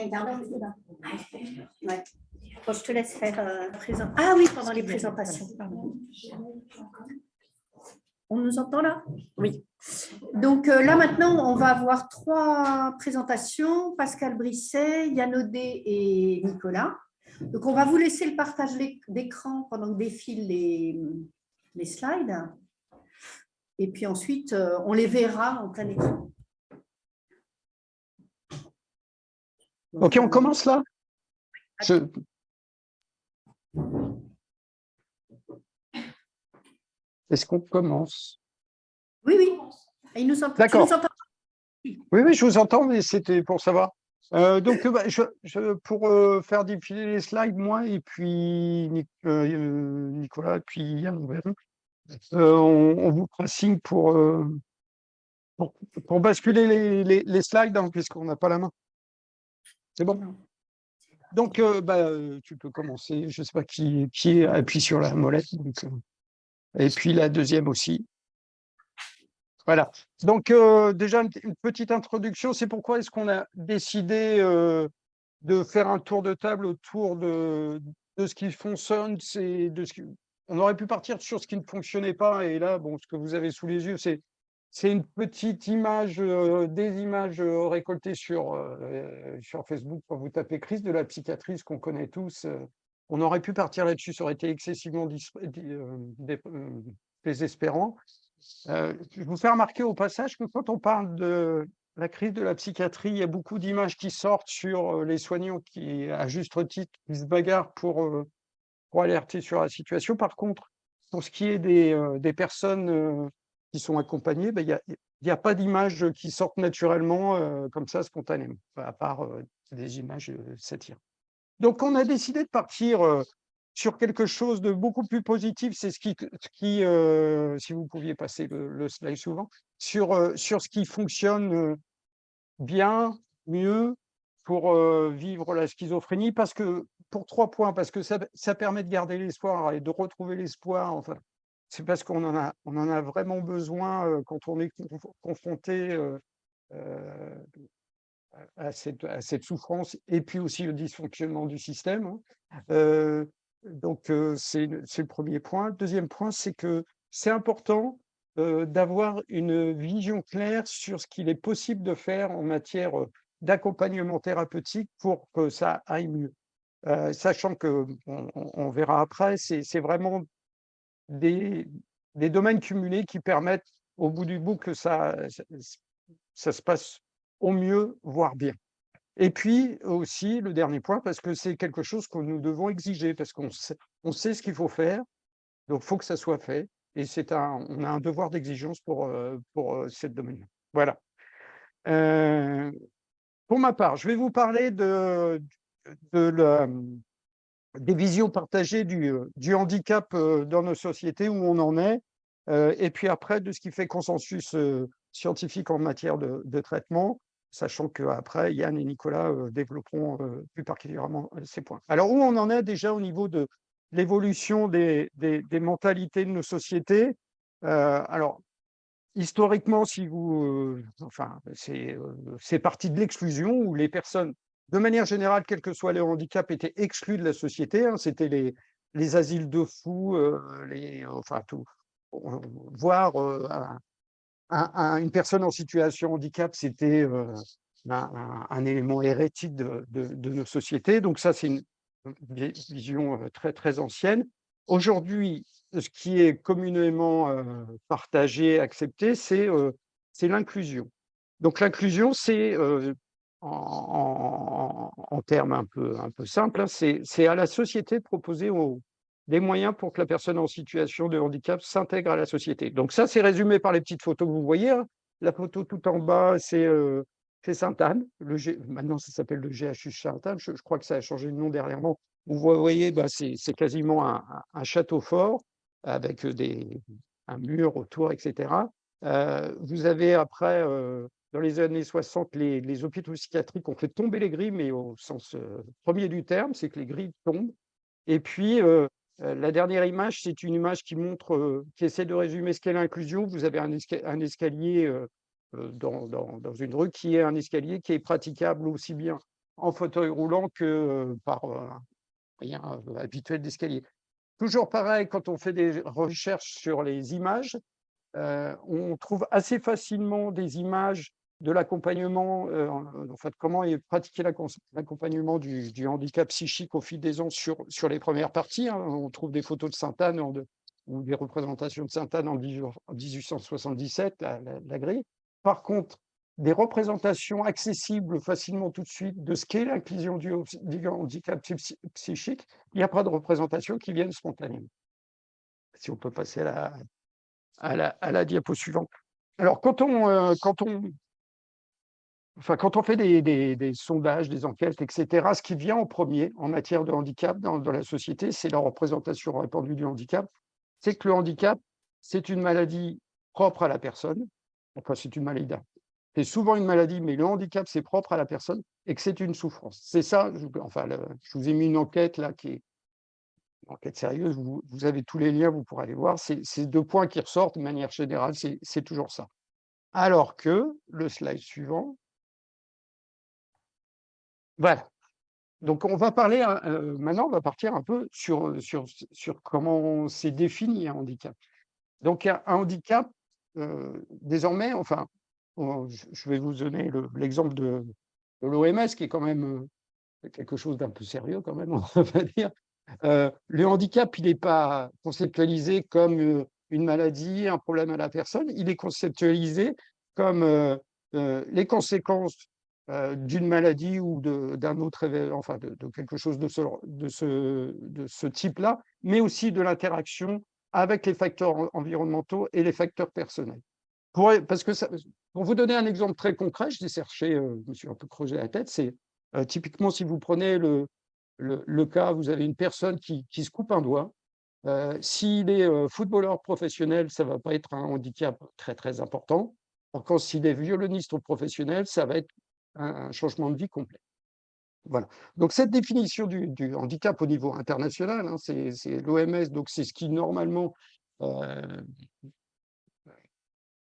Ouais. Bon, je te laisse faire présent. Ah oui, pendant les présentations. Pardon. On nous entend là? Oui. Donc là maintenant, on va avoir 3 présentations, Pascal Brisset, Yann Audet et Nicolas. Donc on va vous laisser le partage d'écran pendant que défilent les slides. Et puis ensuite, on les verra en plein écran. Donc, ok, on commence là. Est-ce qu'on commence? Oui, oui. Il nous entend. D'accord. Tu nous entends? Oui, je vous entends, mais c'était pour savoir. Donc, pour faire défiler les slides, moi et puis Nicolas et puis Yann, on vous fera signe pour basculer les slides, hein, puisqu'on n'a pas la main. C'est bon? Donc, tu peux commencer. Je ne sais pas qui appuie sur la molette. Donc, et puis la deuxième aussi. Voilà. Donc, déjà, une petite introduction. C'est pourquoi est-ce qu'on a décidé de faire un tour de table autour de ce qui fonctionne. On aurait pu partir sur ce qui ne fonctionnait pas. Et là, bon, ce que vous avez sous les yeux, c'est une petite image, des images récoltées sur Facebook. Quand vous tapez crise de la psychiatrie, ce qu'on connaît tous, on aurait pu partir là-dessus. Ça aurait été excessivement désespérant. Je vous fais remarquer au passage que quand on parle de la crise de la psychiatrie, il y a beaucoup d'images qui sortent sur les soignants qui, à juste titre, qui se bagarrent pour alerter sur la situation. Par contre, pour ce qui est des personnes qui sont accompagnées, il n'y a pas d'images qui sortent naturellement comme ça, spontanément, à part des images satiriques. Donc, on a décidé de partir sur quelque chose de beaucoup plus positif. C'est ce qui si vous pouviez passer le slide souvent, sur ce qui fonctionne bien, mieux pour vivre la schizophrénie, pour 3 points, parce que ça permet de garder l'espoir et de retrouver l'espoir. Enfin, c'est parce qu'on en a vraiment besoin quand on est confronté à cette souffrance et puis aussi le dysfonctionnement du système, hein. Donc, c'est le premier point. Deuxième point, c'est que c'est important d'avoir une vision claire sur ce qu'il est possible de faire en matière d'accompagnement thérapeutique pour que ça aille mieux. Sachant que, on verra après, c'est vraiment des domaines cumulés qui permettent, au bout du bout, que ça se passe au mieux, voire bien. Et puis aussi, le dernier point, parce que c'est quelque chose que nous devons exiger, parce qu'on sait ce qu'il faut faire, donc il faut que ça soit fait, et on a un devoir d'exigence pour ce domaine-là. Voilà. Pour ma part, je vais vous parler des visions partagées du handicap dans nos sociétés, où on en est, et puis après, de ce qui fait consensus scientifique en matière de traitement, sachant qu'après, Yann et Nicolas développeront plus particulièrement ces points. Alors, où on en est déjà au niveau de l'évolution des mentalités de nos sociétés? Alors, historiquement, c'est parti de l'exclusion, où les personnes, de manière générale, quel que soit le handicap, étaient exclues de la société, hein. C'était les asiles de fous, tout. Voir une personne en situation de handicap, c'était un élément hérétique de nos sociétés. Donc ça, c'est une vision très, très ancienne. Aujourd'hui, ce qui est communément partagé, accepté, c'est l'inclusion. Donc l'inclusion, c'est, en termes un peu simples, hein, c'est à la société de proposer des moyens pour que la personne en situation de handicap s'intègre à la société. Donc ça, c'est résumé par les petites photos que vous voyez, hein. La photo tout en bas, c'est Sainte-Anne. Maintenant, ça s'appelle le GHU Sainte-Anne. Je crois que ça a changé de nom dernièrement. Vous voyez, c'est quasiment un château fort avec un mur autour, etc. Vous avez après, dans les années 60, les hôpitaux psychiatriques ont fait tomber les grilles, mais au sens premier du terme, c'est que les grilles tombent. Et puis, la dernière image, c'est une image qui essaie de résumer ce qu'est l'inclusion. Vous avez un escalier dans une rue qui est un escalier qui est praticable aussi bien en fauteuil roulant que par moyen habituel d'escalier. Toujours pareil, quand on fait des recherches sur les images, on trouve assez facilement des images de l'accompagnement, en fait, comment est pratiqué l'accompagnement du handicap psychique au fil des ans sur les premières parties, hein. On trouve des photos de Sainte-Anne ou des représentations de Sainte-Anne en 1877, la grille. Par contre, des représentations accessibles facilement tout de suite de ce qu'est l'inclusion du handicap psychique, il n'y a pas de représentations qui viennent spontanément. Si on peut passer à la diapo suivante. Alors, quand on fait des sondages, des enquêtes, etc., ce qui vient en premier en matière de handicap dans la société, c'est la représentation répandue du handicap. C'est que le handicap, c'est une maladie propre à la personne. Enfin, c'est une maladie. C'est souvent une maladie, mais le handicap, c'est propre à la personne et que c'est une souffrance. C'est ça, je vous ai mis une enquête là qui est une enquête sérieuse. Vous avez tous les liens, vous pourrez aller voir. C'est ces 2 points qui ressortent de manière générale, c'est toujours ça. Alors que, le slide suivant, voilà. Donc on va parler, maintenant on va partir un peu sur comment c'est défini un handicap. Donc un handicap, désormais, enfin, je vais vous donner l'exemple de l'OMS qui est quand même, quelque chose d'un peu sérieux quand même, on va dire. Le handicap, il n'est pas conceptualisé comme, une maladie, un problème à la personne, il est conceptualisé comme, les conséquences, d'une maladie ou d'un autre enfin de quelque chose de ce type-là, mais aussi de l'interaction avec les facteurs environnementaux et les facteurs personnels. Parce que pour vous donner un exemple très concret, je l'ai cherché, je me suis un peu creusé la tête, c'est typiquement si vous prenez le cas, vous avez une personne qui se coupe un doigt. S'il est footballeur professionnel, ça ne va pas être un handicap très, très important. Par contre, s'il est violoniste professionnel, ça va être un changement de vie complet. Voilà. Donc cette définition du handicap au niveau international, hein, c'est l'OMS, donc c'est ce qui normalement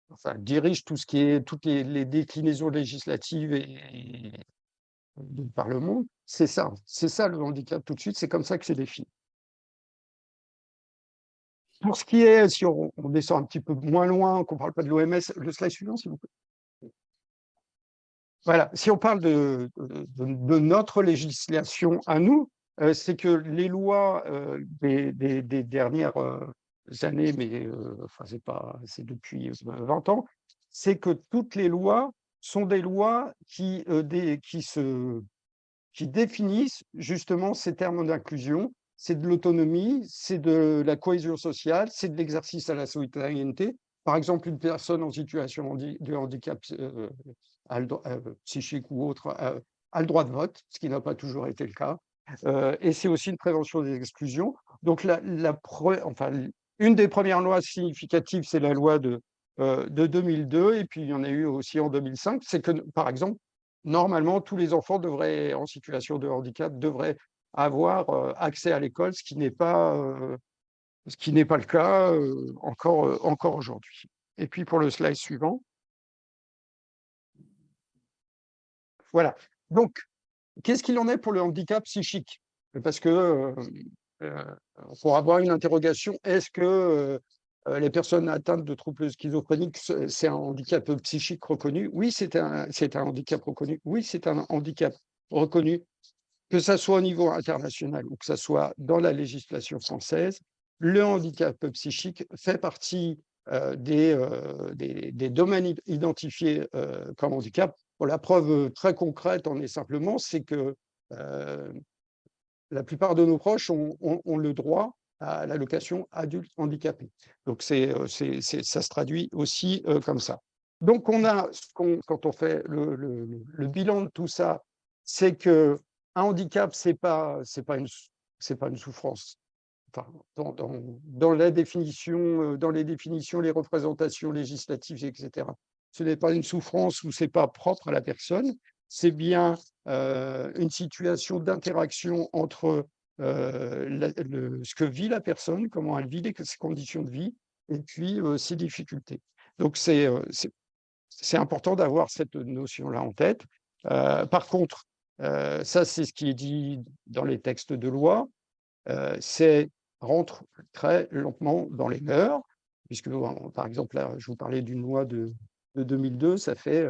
enfin, dirige tout ce qui est toutes les déclinaisons législatives par le monde. C'est ça le handicap tout de suite, c'est comme ça que c'est défini. Pour ce qui est, si on descend un petit peu moins loin, qu'on ne parle pas de l'OMS, le slide suivant, s'il vous plaît. Voilà, si on parle de notre législation à nous, c'est que les lois des dernières années, mais enfin, c'est depuis 20 ans, c'est que toutes les lois sont des lois qui définissent justement ces termes d'inclusion. C'est de l'autonomie, c'est de la cohésion sociale, c'est de l'exercice à la citoyenneté. Par exemple, une personne en situation de handicap psychique ou autre a le droit de vote, ce qui n'a pas toujours été le cas. Et c'est aussi une prévention des exclusions. Donc, enfin, une des premières lois significatives, c'est la loi de 2002, et puis il y en a eu aussi en 2005. C'est que, par exemple, normalement, tous les enfants en situation de handicap devraient avoir accès à l'école, ce qui n'est pas le cas encore aujourd'hui. Et puis pour le slide suivant, voilà. Donc, qu'est-ce qu'il en est pour le handicap psychique? Parce que pour avoir une interrogation, est-ce que les personnes atteintes de troubles schizophréniques, c'est un handicap psychique reconnu? Oui, c'est un handicap reconnu. Oui, c'est un handicap reconnu, que ça soit au niveau international ou que ça soit dans la législation française. Le handicap psychique fait partie des domaines identifiés comme handicap. Bon, la preuve très concrète en est simplement, c'est que la plupart de nos proches ont le droit à l'allocation adulte handicapé. Donc, ça se traduit aussi comme ça. Donc, quand on fait le bilan de tout ça, c'est qu'un handicap, c'est pas une souffrance. Enfin, dans la définition, dans les définitions, les représentations législatives, etc. Ce n'est pas une souffrance ou c'est pas propre à la personne, c'est bien une situation d'interaction entre ce que vit la personne, comment elle vit ses conditions de vie, et puis ses difficultés. Donc c'est important d'avoir cette notion-là en tête. Par contre, Ça, c'est ce qui est dit dans les textes de loi. C'est rentre très lentement dans les mœurs, puisque, par exemple, là, je vous parlais d'une loi de 2002, ça fait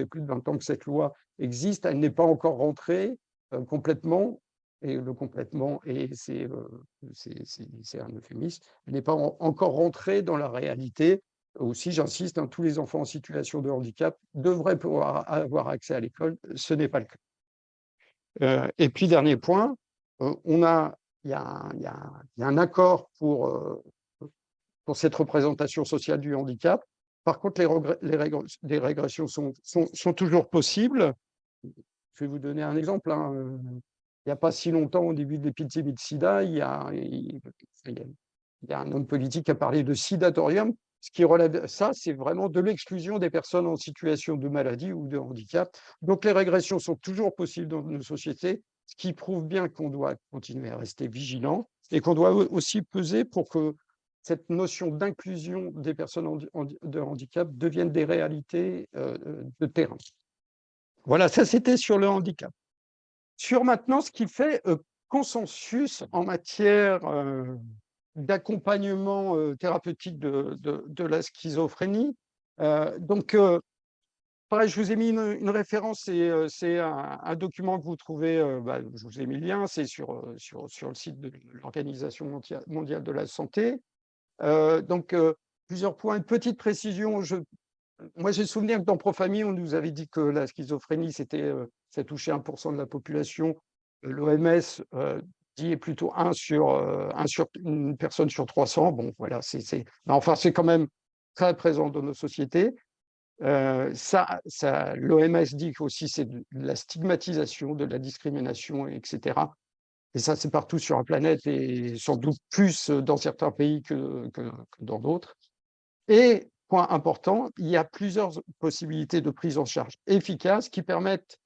plus de 20 ans que cette loi existe, elle n'est pas encore rentrée complètement, et le complètement, et c'est un euphémisme, elle n'est pas encore rentrée dans la réalité. Aussi, j'insiste, hein, tous les enfants en situation de handicap devraient pouvoir avoir accès à l'école, ce n'est pas le cas. Et puis, dernier point, il y a un accord pour cette représentation sociale du handicap. Par contre, les régressions sont toujours possibles. Je vais vous donner un exemple, hein. Il n'y a pas si longtemps, au début de l'épidémie de sida, il y a un homme politique qui a parlé de sidatorium. Ce qui relève ça, c'est vraiment de l'exclusion des personnes en situation de maladie ou de handicap. Donc, les régressions sont toujours possibles dans nos sociétés, ce qui prouve bien qu'on doit continuer à rester vigilant et qu'on doit aussi peser pour que cette notion d'inclusion des personnes de handicap devienne des réalités de terrain. Voilà, ça c'était sur le handicap. Sur maintenant ce qui fait consensus en matière d'accompagnement thérapeutique de la schizophrénie. Donc, pareil, je vous ai mis une référence, c'est un document que vous trouvez, je vous ai mis le lien, c'est sur le site de l'Organisation mondiale de la santé. Donc, plusieurs points. Une petite précision, moi j'ai souvenir que dans Profamille, on nous avait dit que la schizophrénie, ça touchait 1% de la population. L'OMS dit plutôt une personne sur 300. Bon, voilà, mais enfin, c'est quand même très présent dans nos sociétés. L'OMS dit aussi c'est de la stigmatisation, de la discrimination, etc. Et ça, c'est partout sur la planète et sans doute plus dans certains pays que dans d'autres. Et, point important, il y a plusieurs possibilités de prise en charge efficaces qui permettent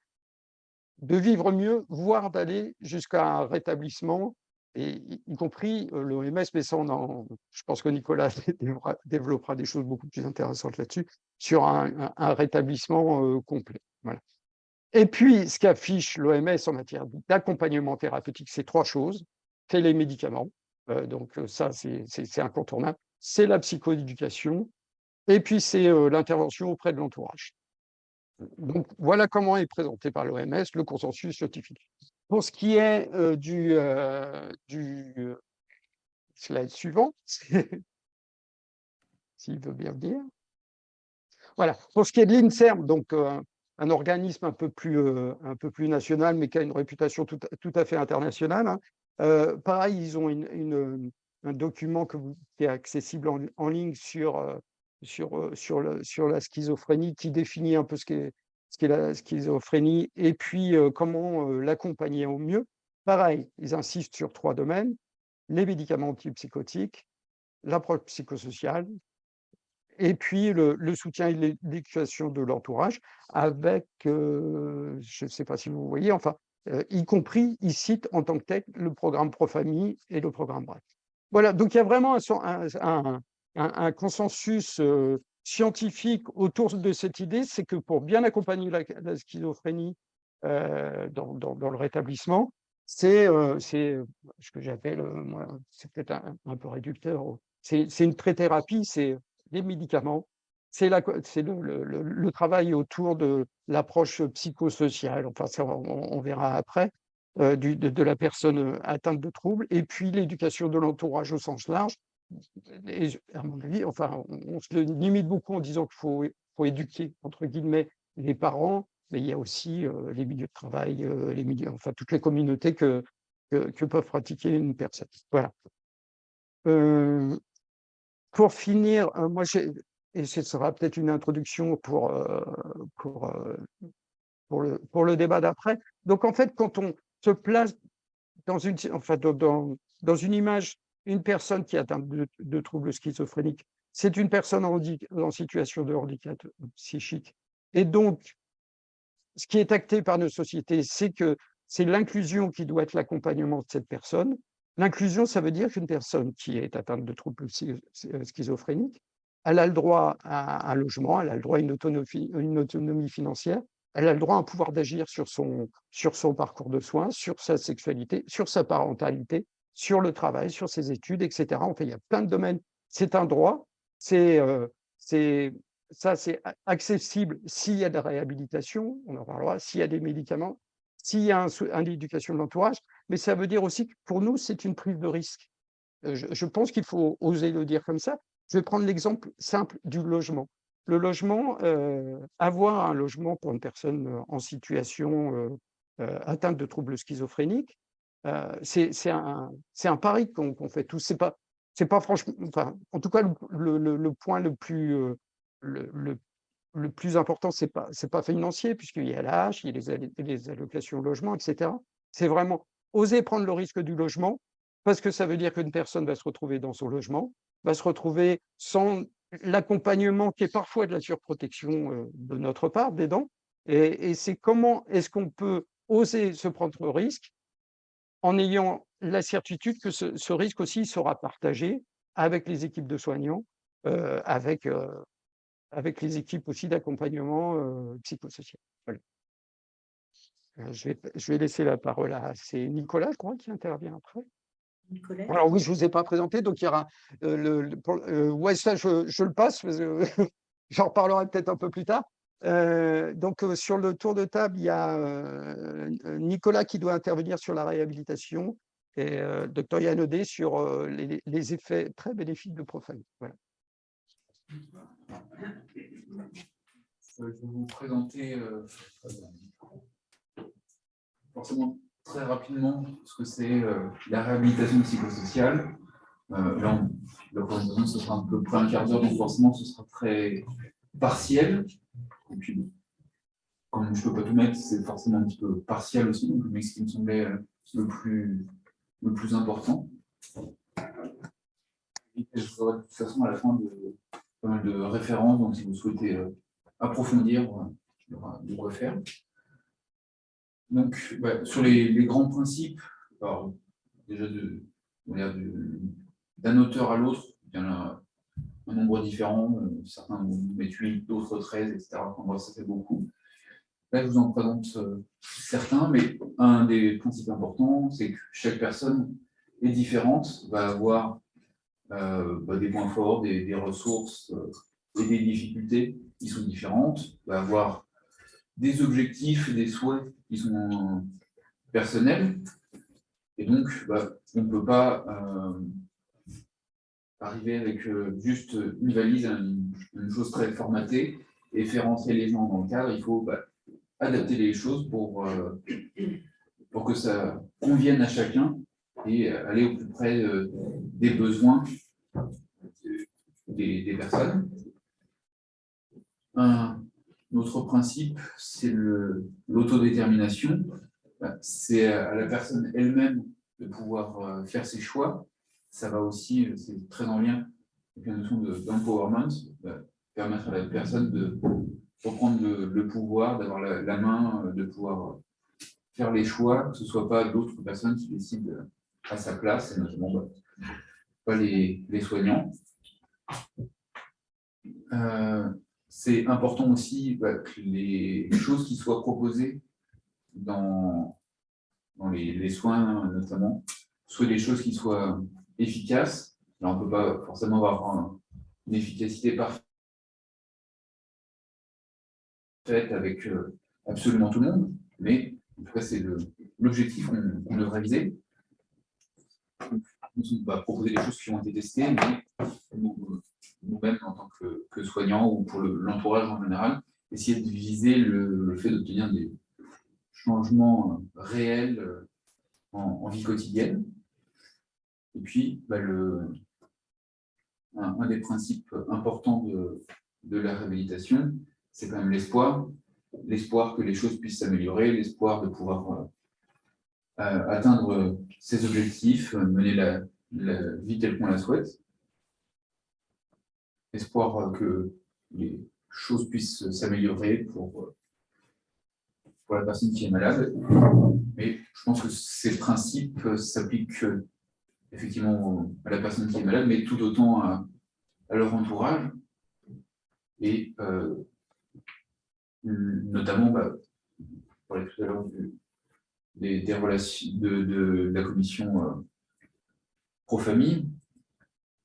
de vivre mieux, voire d'aller jusqu'à un rétablissement, et y compris l'OMS, mais ça, je pense que Nicolas développera des choses beaucoup plus intéressantes là-dessus, sur un rétablissement complet. Voilà. Et puis, ce qu'affiche l'OMS en matière d'accompagnement thérapeutique, c'est 3 choses. C'est les médicaments, donc ça, c'est incontournable. C'est la psychoéducation, et puis c'est l'intervention auprès de l'entourage. Donc, voilà comment est présenté par l'OMS le consensus scientifique. Pour ce qui est du slide suivant, s'il veut bien venir. Voilà. Pour ce qui est de l'INSERM, donc un organisme un peu plus national, mais qui a une réputation tout à fait internationale, hein. Pareil, ils ont un document qui est accessible en ligne sur la schizophrénie, qui définit un peu ce qu'est la schizophrénie et puis comment l'accompagner au mieux. Pareil, ils insistent sur 3 domaines: les médicaments antipsychotiques, l'approche psychosociale, et puis le soutien et l'éducation de l'entourage avec, je ne sais pas si vous voyez, enfin, y compris, ils citent en tant que tel le programme Profamille et le programme BRAC. Voilà, donc il y a vraiment un consensus scientifique autour de cette idée, c'est que pour bien accompagner la schizophrénie dans le rétablissement, c'est ce que j'appelle, moi, c'est peut-être un peu réducteur, c'est une tréthérapie, c'est les médicaments, c'est le travail autour de l'approche psychosociale, enfin ça on verra après, de la personne atteinte de troubles, et puis l'éducation de l'entourage au sens large. Et à mon avis, enfin, on se limite beaucoup en disant qu'il faut éduquer, entre guillemets, les parents, mais il y a aussi les milieux de travail, enfin toutes les communautés que peuvent pratiquer une personne. Voilà. Pour finir, moi, et ce sera peut-être une introduction pour le débat d'après. Donc, en fait, quand on se place dans une image, une personne qui est atteinte de troubles schizophréniques, c'est une personne en situation de handicap psychique. Et donc, ce qui est acté par nos sociétés, c'est que c'est l'inclusion qui doit être l'accompagnement de cette personne. L'inclusion, ça veut dire qu'une personne qui est atteinte de troubles schizophréniques, elle a le droit à un logement, elle a le droit à une autonomie financière, elle a le droit à un pouvoir d'agir sur son parcours de soins, sur sa sexualité, sur sa parentalité, sur le travail, sur ses études, etc. Enfin, il y a plein de domaines. C'est un droit, c'est accessible s'il y a de la réhabilitation, on en parlera, s'il y a des médicaments, s'il y a une éducation de l'entourage, mais ça veut dire aussi que pour nous, c'est une prise de risque. Je pense qu'il faut oser le dire comme ça. Je vais prendre l'exemple simple du logement. Le logement, avoir un logement pour une personne en situation atteinte de troubles schizophréniques, c'est un pari qu'on fait tous. C'est pas franchement, enfin, en tout cas, le point le, le- le plus important, c'est pas financier, puisqu'il y a l'âge, il y a les allocations logement, etc. C'est vraiment oser prendre le risque du logement, parce que ça veut dire qu'une personne va se retrouver dans son logement, va se retrouver sans l'accompagnement qui est parfois de la surprotection de notre part, d'aidants. Et c'est comment est-ce qu'on peut oser se prendre le risque en ayant la certitude que ce risque aussi sera partagé avec les équipes de soignants, avec les équipes aussi d'accompagnement psychosocial. Voilà. Je vais laisser la parole à c'est Nicolas, je crois, qui intervient après. Nicolas. Alors oui, je ne vous ai pas présenté, donc il y aura ouais, ça je le passe, parce que j'en reparlerai peut-être un peu plus tard. Donc sur le tour de table, il y a Nicolas qui doit intervenir sur la réhabilitation et Dr Yann Audet sur les effets très bénéfiques de Profile. Voilà. Je vais vous présenter forcément très rapidement ce que c'est la réhabilitation psychosociale. Là, la présentation, ce sera un peu près un quart d'heure, donc forcément, ce sera très partiel. Et puis, comme je ne peux pas tout mettre, c'est forcément un petit peu partiel aussi, donc mais ce qui me semblait le plus important. Et je ferai de toute façon à la fin pas mal de références, donc si vous souhaitez approfondir, il y aura de quoi faire. Donc, sur les grands principes, alors, déjà d'un auteur à l'autre, il y en a un nombre différent, certains mettent 8, d'autres 13, etc. Enfin, ça fait beaucoup. Là, je vous en présente certains, mais un des principes importants, c'est que chaque personne est différente, va avoir des points forts, des ressources et des difficultés qui sont différentes, va avoir des objectifs, des souhaits qui sont personnels, et donc on ne peut pas arriver avec juste une valise, une chose très formatée, et faire entrer les gens dans le cadre. Il faut adapter les choses pour que ça convienne à chacun et aller au plus près des besoins des personnes. Un autre principe, c'est l'autodétermination. C'est à la personne elle-même de pouvoir faire ses choix. Ça va aussi, c'est très en lien avec la notion d'empowerment, permettre à la personne de reprendre le pouvoir, d'avoir la main, de pouvoir faire les choix, que ce ne soit pas d'autres personnes qui décident à sa place, et notamment pas les soignants. C'est important aussi que les choses qui soient proposées dans les soins, notamment, soient des choses qui soient efficaces. Alors, on ne peut pas forcément avoir une efficacité parfaite avec absolument tout le monde, mais en tout cas, c'est l'objectif qu'on devrait viser. On va proposer des choses qui ont été testées, mais nous-mêmes, en tant que soignants ou pour l'entourage en général, essayer de viser le fait d'obtenir des changements réels en vie quotidienne. Et puis, un des principes importants de la réhabilitation, c'est quand même l'espoir. L'espoir que les choses puissent s'améliorer, l'espoir de pouvoir atteindre ses objectifs, mener la vie telle qu'on la souhaite. Espoir que les choses puissent s'améliorer pour la personne qui est malade. Mais je pense que ces principes s'appliquent effectivement à la personne qui est malade, mais tout autant à leur entourage. Et notamment, on parlait tout à l'heure des relations de la commission pro-famille,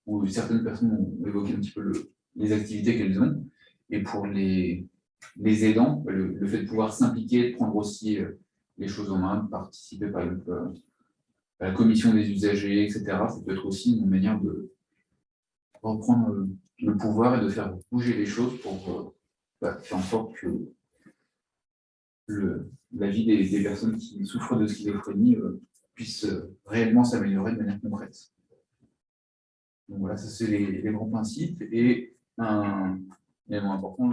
où certaines personnes ont évoqué un petit peu les activités qu'elles ont. Et pour les aidants, le fait de pouvoir s'impliquer, de prendre aussi les choses en main, de participer par exemple à la commission des usagers, etc., ça peut être aussi une manière de reprendre le pouvoir et de faire bouger les choses pour faire en sorte que la vie des personnes qui souffrent de schizophrénie puisse réellement s'améliorer de manière concrète. Donc voilà, ça c'est les grands principes. Et un élément important,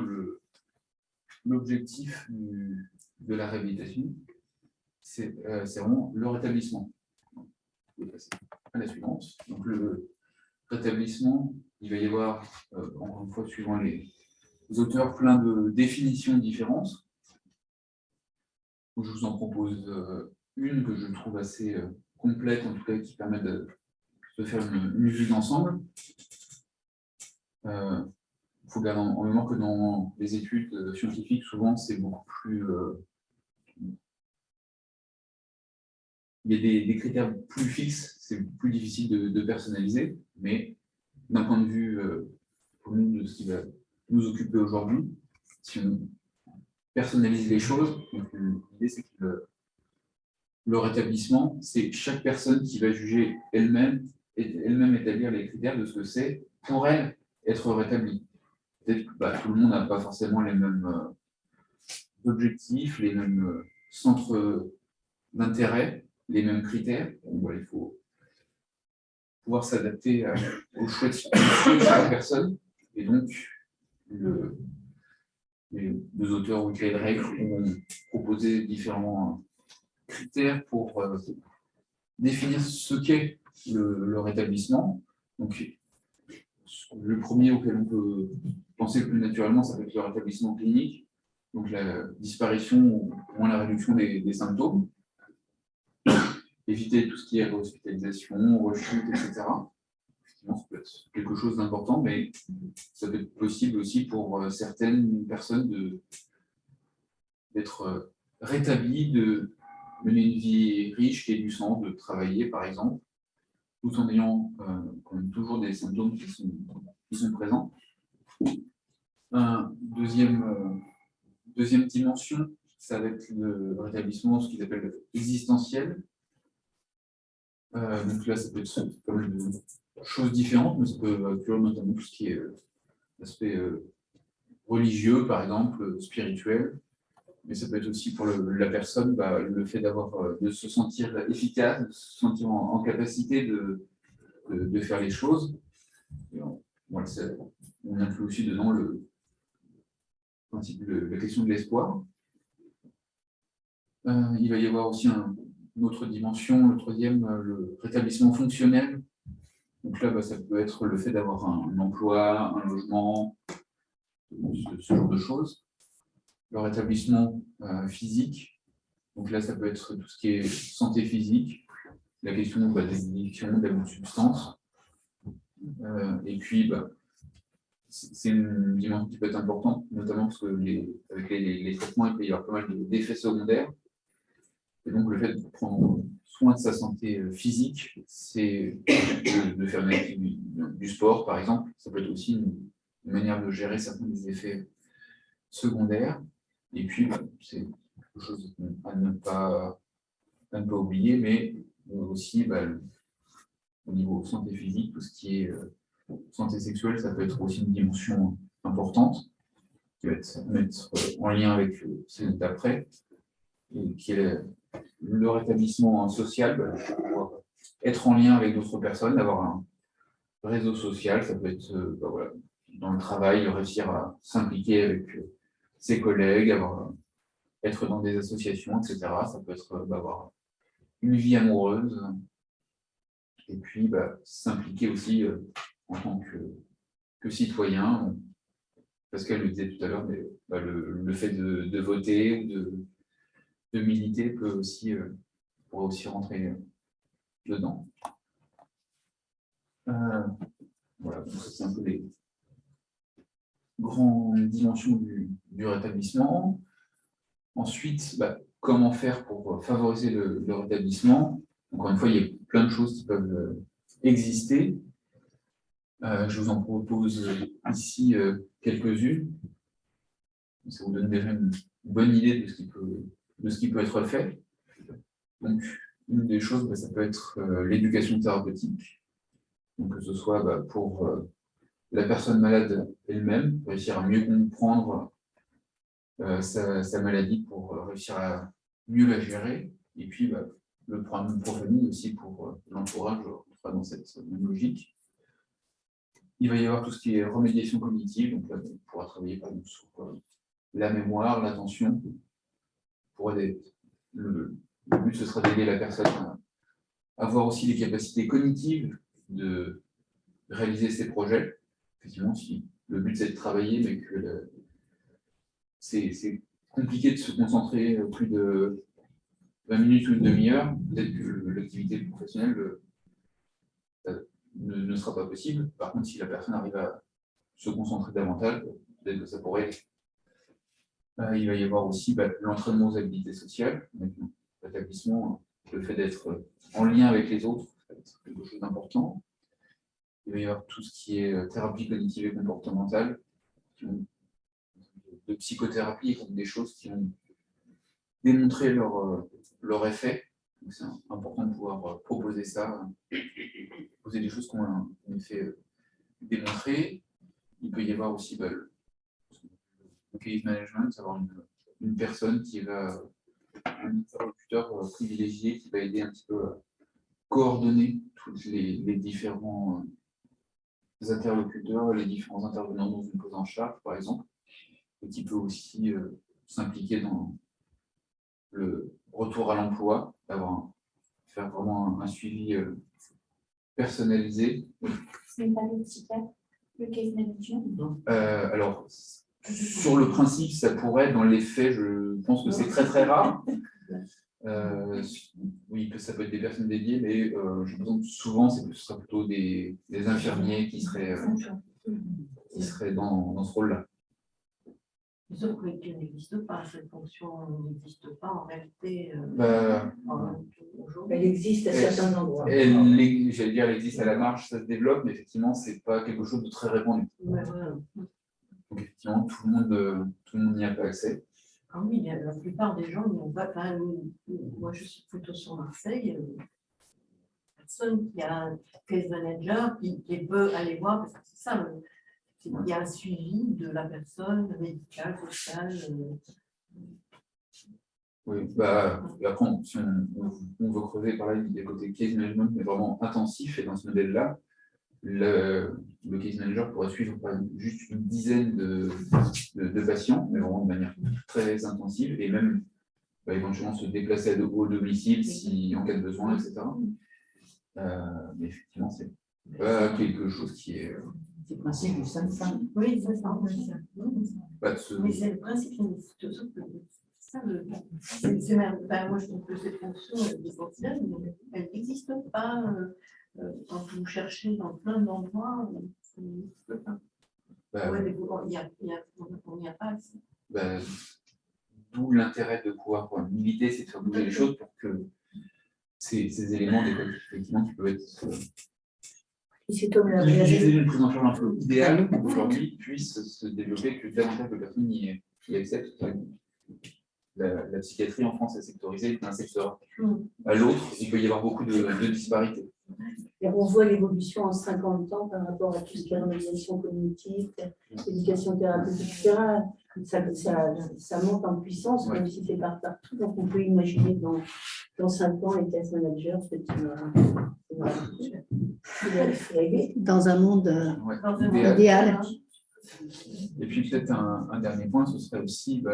l'objectif de la réhabilitation, c'est vraiment le rétablissement. Je vais passer à la suivante. Donc le rétablissement, il va y avoir, encore une fois, suivant les auteurs, plein de définitions différentes. Je vous en propose une que je trouve assez complète, en tout cas qui permet de faire une vue d'ensemble. Il faut garder en mémoire que dans les études scientifiques, souvent, c'est beaucoup plus... il y a des critères plus fixes, c'est plus difficile de personnaliser, mais d'un point de vue pour nous, de ce qui va nous occuper aujourd'hui, si on personnalise les choses, l'idée c'est que le rétablissement, c'est chaque personne qui va juger elle-même établir les critères de ce que c'est pour elle être rétablie. Peut-être que tout le monde n'a pas forcément les mêmes objectifs, les mêmes centres d'intérêt, les mêmes critères. Donc, il faut pouvoir s'adapter aux choix de chaque personne. Et donc, les deux auteurs Whitley et Drake ont proposé différents critères pour définir ce qu'est le rétablissement. Donc, le premier auquel on peut penser plus naturellement, ça peut être le rétablissement clinique, donc la disparition ou au moins la réduction des symptômes, éviter tout ce qui est hospitalisation, rechute, etc. Effectivement, ça peut être quelque chose d'important, mais ça peut être possible aussi pour certaines personnes d'être rétablies, de mener une vie riche, qui ait du sens, de travailler par exemple, tout en ayant quand même toujours des symptômes qui sont présents. Deuxième dimension, ça va être le rétablissement, ce qu'ils appellent existentiel. Donc là, ça peut être comme de choses différentes, mais ça peut inclure notamment tout ce qui est aspect religieux, par exemple, spirituel. Mais ça peut être aussi pour la personne, le fait de se sentir efficace, de se sentir en capacité de faire les choses. Et on inclut aussi dedans la question de l'espoir. Il va y avoir aussi une autre dimension, le troisième, le rétablissement fonctionnel. Donc là, ça peut être le fait d'avoir un emploi, un logement, ce genre de choses. Le rétablissement physique. Donc là, ça peut être tout ce qui est santé physique, la question des addictions, de l'abus de substances. Et puis, c'est une dimension qui peut être importante, notamment parce que avec les traitements, il peut y avoir pas mal d'effets secondaires. Et donc, le fait de prendre soin de sa santé physique, c'est de faire du sport, par exemple. Ça peut être aussi une manière de gérer certains des effets secondaires. Et puis, c'est quelque chose à ne pas oublier, mais aussi au niveau santé physique, tout ce qui est santé sexuelle, ça peut être aussi une dimension importante qui va mettre en lien avec celle d'après, et qui est le rétablissement social, pouvoir être en lien avec d'autres personnes, avoir un réseau social, ça peut être dans le travail, réussir à s'impliquer avec ses collègues, être dans des associations, etc. Ça peut être avoir une vie amoureuse, et puis s'impliquer aussi en tant que citoyen. Pascal le disait tout à l'heure, mais le fait de voter ou de militer pourrait aussi rentrer dedans. Voilà, donc ça c'est un peu les grandes dimensions du du rétablissement. Ensuite, comment faire pour favoriser le rétablissement. Encore une fois, il y a plein de choses qui peuvent exister. Je vous en propose ici quelques-unes. Ça vous donne déjà une bonne idée de ce qui peut être fait. Donc, une des choses, ça peut être l'éducation thérapeutique. Donc, que ce soit pour la personne malade elle-même, réussir à mieux comprendre sa maladie pour réussir à mieux la gérer. Et puis, le programme Profamille aussi pour l'entourage, on sera dans cette même logique. Il va y avoir tout ce qui est remédiation cognitive, donc là, on pourra travailler par exemple sur la mémoire, l'attention, pour aider. Le but, ce sera d'aider la personne à avoir aussi les capacités cognitives de réaliser ses projets. Effectivement, si le but c'est de travailler, mais que c'est compliqué de se concentrer plus de 20 minutes ou une demi-heure, peut-être que l'activité professionnelle ne sera pas possible. Par contre, si la personne arrive à se concentrer davantage, peut-être que ça pourrait. Il va y avoir aussi l'entraînement aux habilités sociales, l'établissement, le fait d'être en lien avec les autres, c'est quelque chose d'important. Il va y avoir tout ce qui est thérapie cognitive et comportementale, de psychothérapie, comme des choses qui ont démontré leur effet. C'est important de pouvoir proposer ça, proposer des choses qui ont un effet démontré. Il peut y avoir aussi le case management, avoir une personne qui va, un interlocuteur privilégié qui va aider un petit peu à coordonner tous les différents interlocuteurs, les différents intervenants dans une prise en charge, par exemple, et qui peut aussi s'impliquer dans le retour à l'emploi, faire vraiment un suivi personnalisé. C'est pas le psychiatre, le case management. Alors, sur le principe, ça pourrait, dans les faits, je pense que c'est très très rare. Oui, ça peut être des personnes dédiées, mais je pense que souvent, ce sera plutôt des infirmiers qui seraient dans ce rôle-là. Sauf qu'il n'existe pas, cette fonction n'existe pas en réalité. Elle existe à certains endroits. J'allais dire, elle existe à la marge, ça se développe, mais effectivement, ce n'est pas quelque chose de très répandu. Ouais, voilà. Donc, effectivement, tout le monde n'y a pas accès. Ah oui, la plupart des gens n'y ont pas. Enfin, moi, je suis plutôt sur Marseille. Personne qui a un case manager qui peut aller voir, parce que c'est ça. Il y a un suivi de la personne médicale, sociale. Oui, et après, si on veut creuser par là, il y a le côté case management, mais vraiment intensif, et dans ce modèle-là, le case manager pourrait suivre pas juste une dizaine de patients, mais vraiment de manière très intensive, et même éventuellement se déplacer au domicile en cas de besoin, etc. Mais effectivement, c'est pas quelque chose qui est. C'est le principe du SAMSA. Oui, c'est ça. Mais c'est le principe, c'est même. Moi, je trouve que cette fonction essentielle, elle n'existe pas. Quand vous cherchez dans plein d'endroits, ça n'existe pas. On n'y a pas accès. D'où l'intérêt de pouvoir militer, c'est de faire bouger les choses pour que ces éléments effectivement qui peuvent être utiliser une prise en charge un peu idéale aujourd'hui puissent se développer, que davantage de personnes y acceptent. La psychiatrie en France est sectorisée d'un secteur à l'autre, il peut y avoir beaucoup de disparités. Et on voit l'évolution en 50 ans par rapport à tout ce qui est organisation cognitive, éducation thérapeutique, etc. Ça monte en puissance, même si c'est pas partout. Donc on peut imaginer dans 5 ans, les case managers, dans un monde idéal. Et puis peut-être un dernier point, ce serait aussi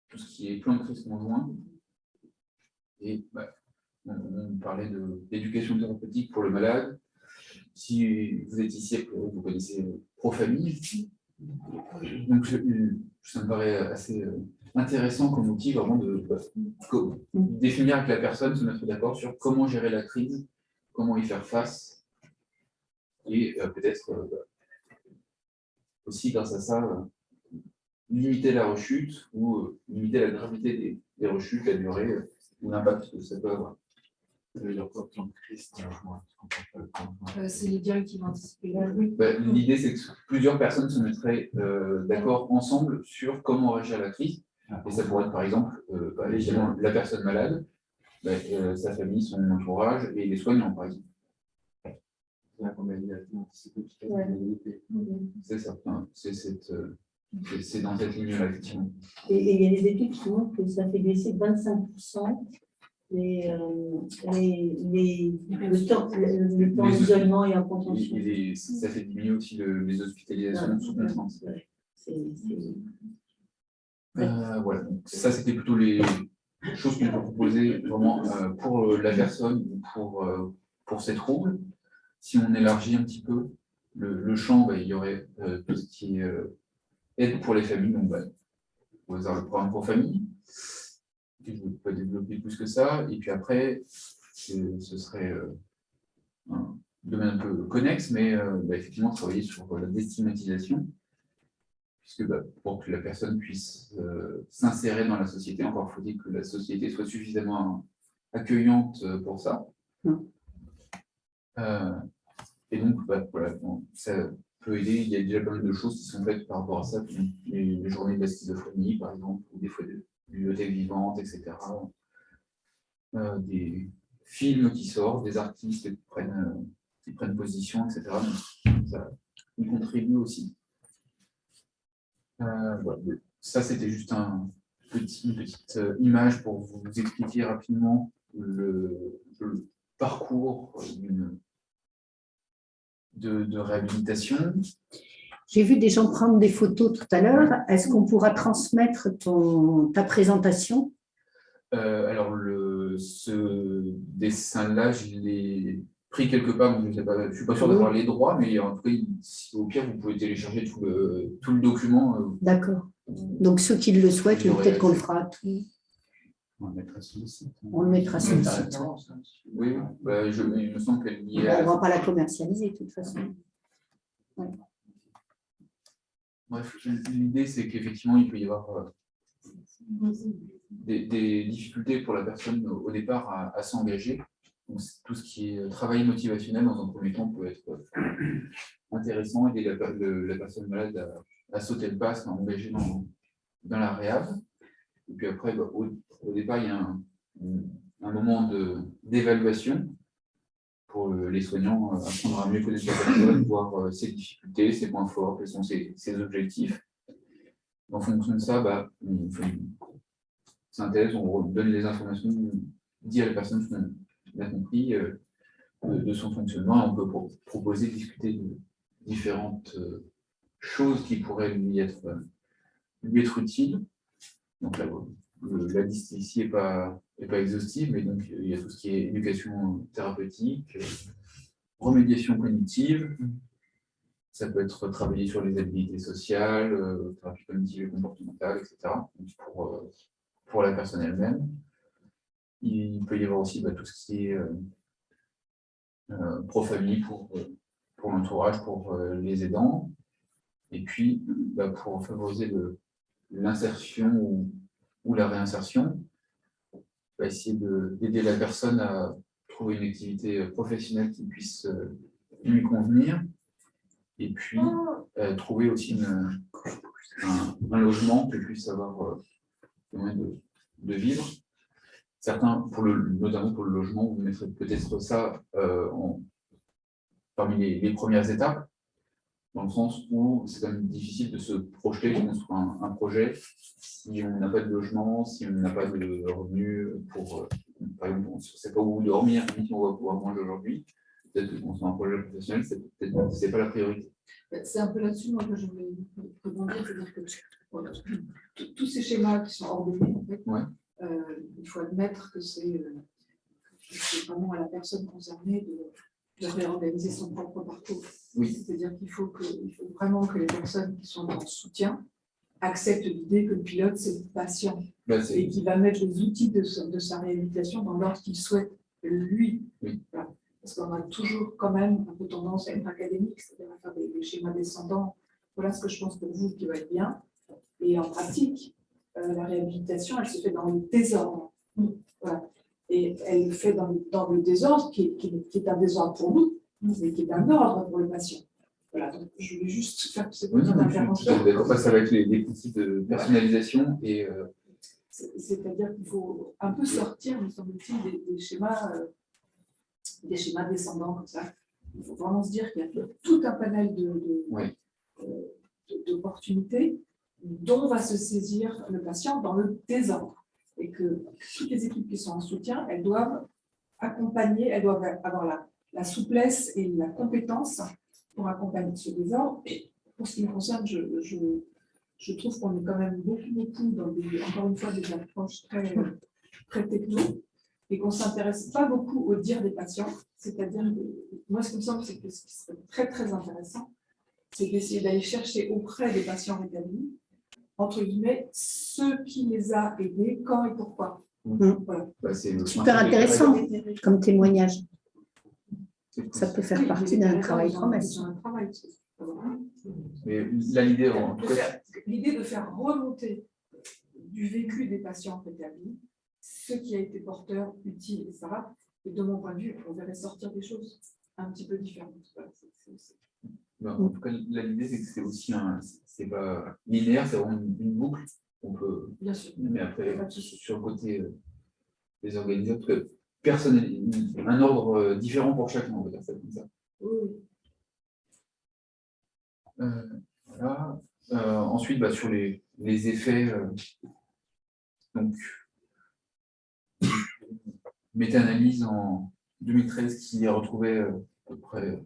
tout ce qui est plan de crise conjoint. Et on parlait d'éducation thérapeutique pour le malade. Si vous êtes ici, vous connaissez Profamille. Donc, ça me paraît assez intéressant comme outil vraiment de définir avec la personne, se mettre d'accord sur comment gérer la crise, comment y faire face. Et peut-être aussi, grâce à ça, limiter la rechute ou limiter la gravité des rechutes, la durée ou l'impact que ça peut avoir. Ça veut dire quoi, plan de crise? Je comprends pas le plan. C'est les directives anticipées. L'idée, c'est que plusieurs personnes se mettraient d'accord ensemble sur comment réagir à la crise. Et ça pourrait être, par exemple, évidemment, la personne malade, sa famille, son entourage et les soignants, par exemple. C'est ça. Enfin, c'est dans cette ligne-là, effectivement. Et il y a des études qui montrent que ça fait baisser de 25% le temps d'isolement et en contention. Ça fait diminuer aussi les hospitalisations sous contrainte. Voilà. Donc, ça, c'était plutôt les choses qu'on peut proposer vraiment pour la personne ou pour ses troubles. Si on élargit un petit peu le champ, il y aurait tout ce qui est aide pour les familles. Donc, au hasard, le programme pour famille. Je ne peux pas développer plus que ça. Et puis après, ce serait un domaine un peu connexe, mais effectivement, travailler sur la déstigmatisation, puisque pour que la personne puisse s'insérer dans la société, encore faut-il que la société soit suffisamment accueillante pour ça. Et donc, voilà, ça peut aider. Il y a déjà pas mal de choses qui sont faites par rapport à ça, les journées de la schizophrénie, par exemple, ou des fois de bibliothèques vivantes, etc. Des films qui sortent, des artistes qui prennent position, etc. Donc, ça y contribue aussi. Voilà. Ça, c'était juste une petite image pour vous expliquer rapidement le parcours de réhabilitation. J'ai vu des gens prendre des photos tout à l'heure. Est-ce qu'on pourra transmettre ta présentation? Alors, ce dessin-là, je l'ai pris quelque part, donc je ne suis pas sûr d'avoir les droits, mais en tout cas, au pire, vous pouvez télécharger tout le document. D'accord. Donc, ceux qui le souhaitent, peut-être qu'on le fera. On le mettra sur le site. On le mettra sur le site. Oui, il me semble qu'elle y On est. ne va pas la commercialiser, de toute façon. Ouais. Bref, l'idée, c'est qu'effectivement, il peut y avoir des difficultés pour la personne au départ à s'engager. Donc, tout ce qui est travail motivationnel, dans un premier temps, peut être intéressant, aider la personne malade à sauter le pas, à s'engager dans la réhab. Et puis après, au départ, il y a un moment d'évaluation pour les soignants, apprendre à mieux connaître la personne, voir ses difficultés, ses points forts, quels sont ses objectifs. En fonction de ça, on fait une synthèse, on donne les informations, on dit à la personne ce qu'on a compris de son fonctionnement. On peut proposer, discuter de différentes choses qui pourraient lui être utiles. Donc la liste ici n'est pas exhaustive, mais donc il y a tout ce qui est éducation thérapeutique, remédiation cognitive. Ça peut être travailler sur les habilités sociales, thérapie cognitive et comportementale, etc. Donc pour la personne elle-même. Il peut y avoir aussi tout ce qui est pro-famille pour l'entourage, pour les aidants. Et puis, pour favoriser l'insertion ou la réinsertion, essayer d'aider la personne à trouver une activité professionnelle qui puisse lui convenir. Et puis, trouver aussi un logement qui puisse avoir moyen de vivre. Certains, notamment pour le logement, vous mettrez peut-être ça parmi les premières étapes, dans le sens où c'est quand même difficile de se projeter, de construire un projet si on n'a pas de logement, si on n'a pas de revenus pour, par exemple, on ne sait pas où dormir, ni si on va pouvoir manger aujourd'hui. Peut-être que construire un projet professionnel, c'est pas la priorité. C'est un peu là-dessus, moi, que je voulais rebondir, c'est-à-dire que voilà, tous ces schémas qui sont ordonnés, en fait, il faut admettre que c'est vraiment à la personne concernée de réorganiser son propre parcours. Oui. C'est-à-dire qu'il faut vraiment que les personnes qui sont en soutien acceptent l'idée que le pilote, c'est le patient, et qu'il va mettre les outils de sa réhabilitation dans l'ordre qu'il souhaite, lui. Oui. Voilà. Parce qu'on a toujours quand même un peu tendance à être académique, c'est-à-dire à faire des schémas descendants. Voilà ce que je pense pour vous qui va être bien. Et en pratique, la réhabilitation, elle se fait dans le désordre. Voilà. Et elle le fait dans le désordre qui est un désordre pour nous, mais qui est un ordre pour le patient. Voilà, donc je vais juste faire cette Oui, petite non, je suis tout intervention. à fait d'accord. Ça va être les principes de personnalisation et C'est-à-dire qu'il faut un peu sortir, me semble-t-il, des schémas descendants comme ça. Il faut vraiment se dire qu'il y a tout un panel d'opportunités dont va se saisir le patient dans le désordre. Et que toutes les équipes qui sont en soutien, elles doivent accompagner, elles doivent avoir la souplesse et la compétence pour accompagner ce désordre. Et pour ce qui me concerne, je trouve qu'on est quand même beaucoup dans encore une fois, des approches très techno et qu'on ne s'intéresse pas beaucoup au dire des patients. C'est-à-dire, moi, ce qui me semble, c'est que ce qui serait très, très intéressant, c'est d'essayer d'aller chercher auprès des patients rétablis, entre guillemets, ce qui les a aidés, quand et pourquoi. Voilà. c'est Super intéressant comme témoignage. Ça peut faire partie d'un travail promesse. Mais là, l'idée, en tout cas, L'idée de faire remonter du vécu des patients rétablis, ce qui a été porteur, utile, etc. Et de mon point de vue, on verrait sortir des choses un petit peu différentes. Voilà, en tout cas, là, l'idée, c'est que c'est aussi c'est pas linéaire, c'est vraiment une boucle. On peut, bien sûr. mais après, sur le côté des organisateurs, parce que un ordre différent pour chacun, on va dire ça comme ça. Oui. Voilà. Ensuite, sur les effets, donc, méta-analyse en 2013 qui a retrouvé à peu près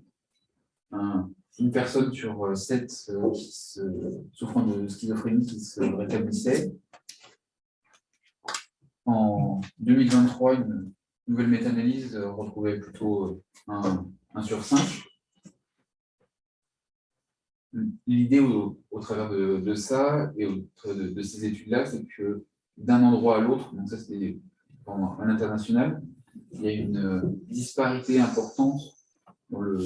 une personne sur 7 souffrant de schizophrénie qui se rétablissait. En 2023, une nouvelle méta-analyse retrouvait plutôt 1 sur 5. L'idée au travers de ça et au travers de ces études-là, c'est que d'un endroit à l'autre, donc ça c'était à l'international, il y a une disparité importante dans le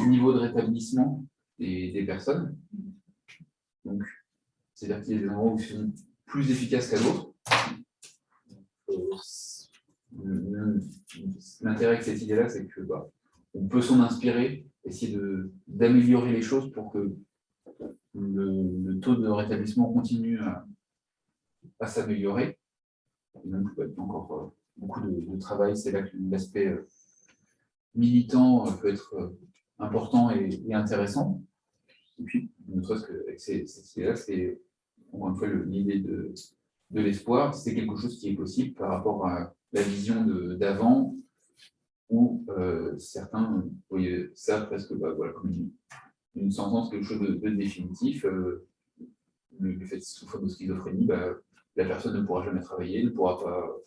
niveau de rétablissement des personnes. Donc, c'est-à-dire qu'il y a des endroits où ils sont plus efficaces qu'à d'autres. L'intérêt de cette idée-là, c'est que on peut s'en inspirer, essayer d'améliorer les choses pour que le taux de rétablissement continue à s'améliorer. Donc, il y a encore beaucoup de travail. C'est là que l'aspect militant peut être important et intéressant. Et puis, ne serait-ce qu'avec cette idée-là, c'est encore une fois l'idée de l'espoir. C'est quelque chose qui est possible par rapport à la vision d'avant, où certains voyaient ça presque comme une sentence, quelque chose de définitif. Le fait de souffrir de schizophrénie, la personne ne pourra jamais travailler, ne pourra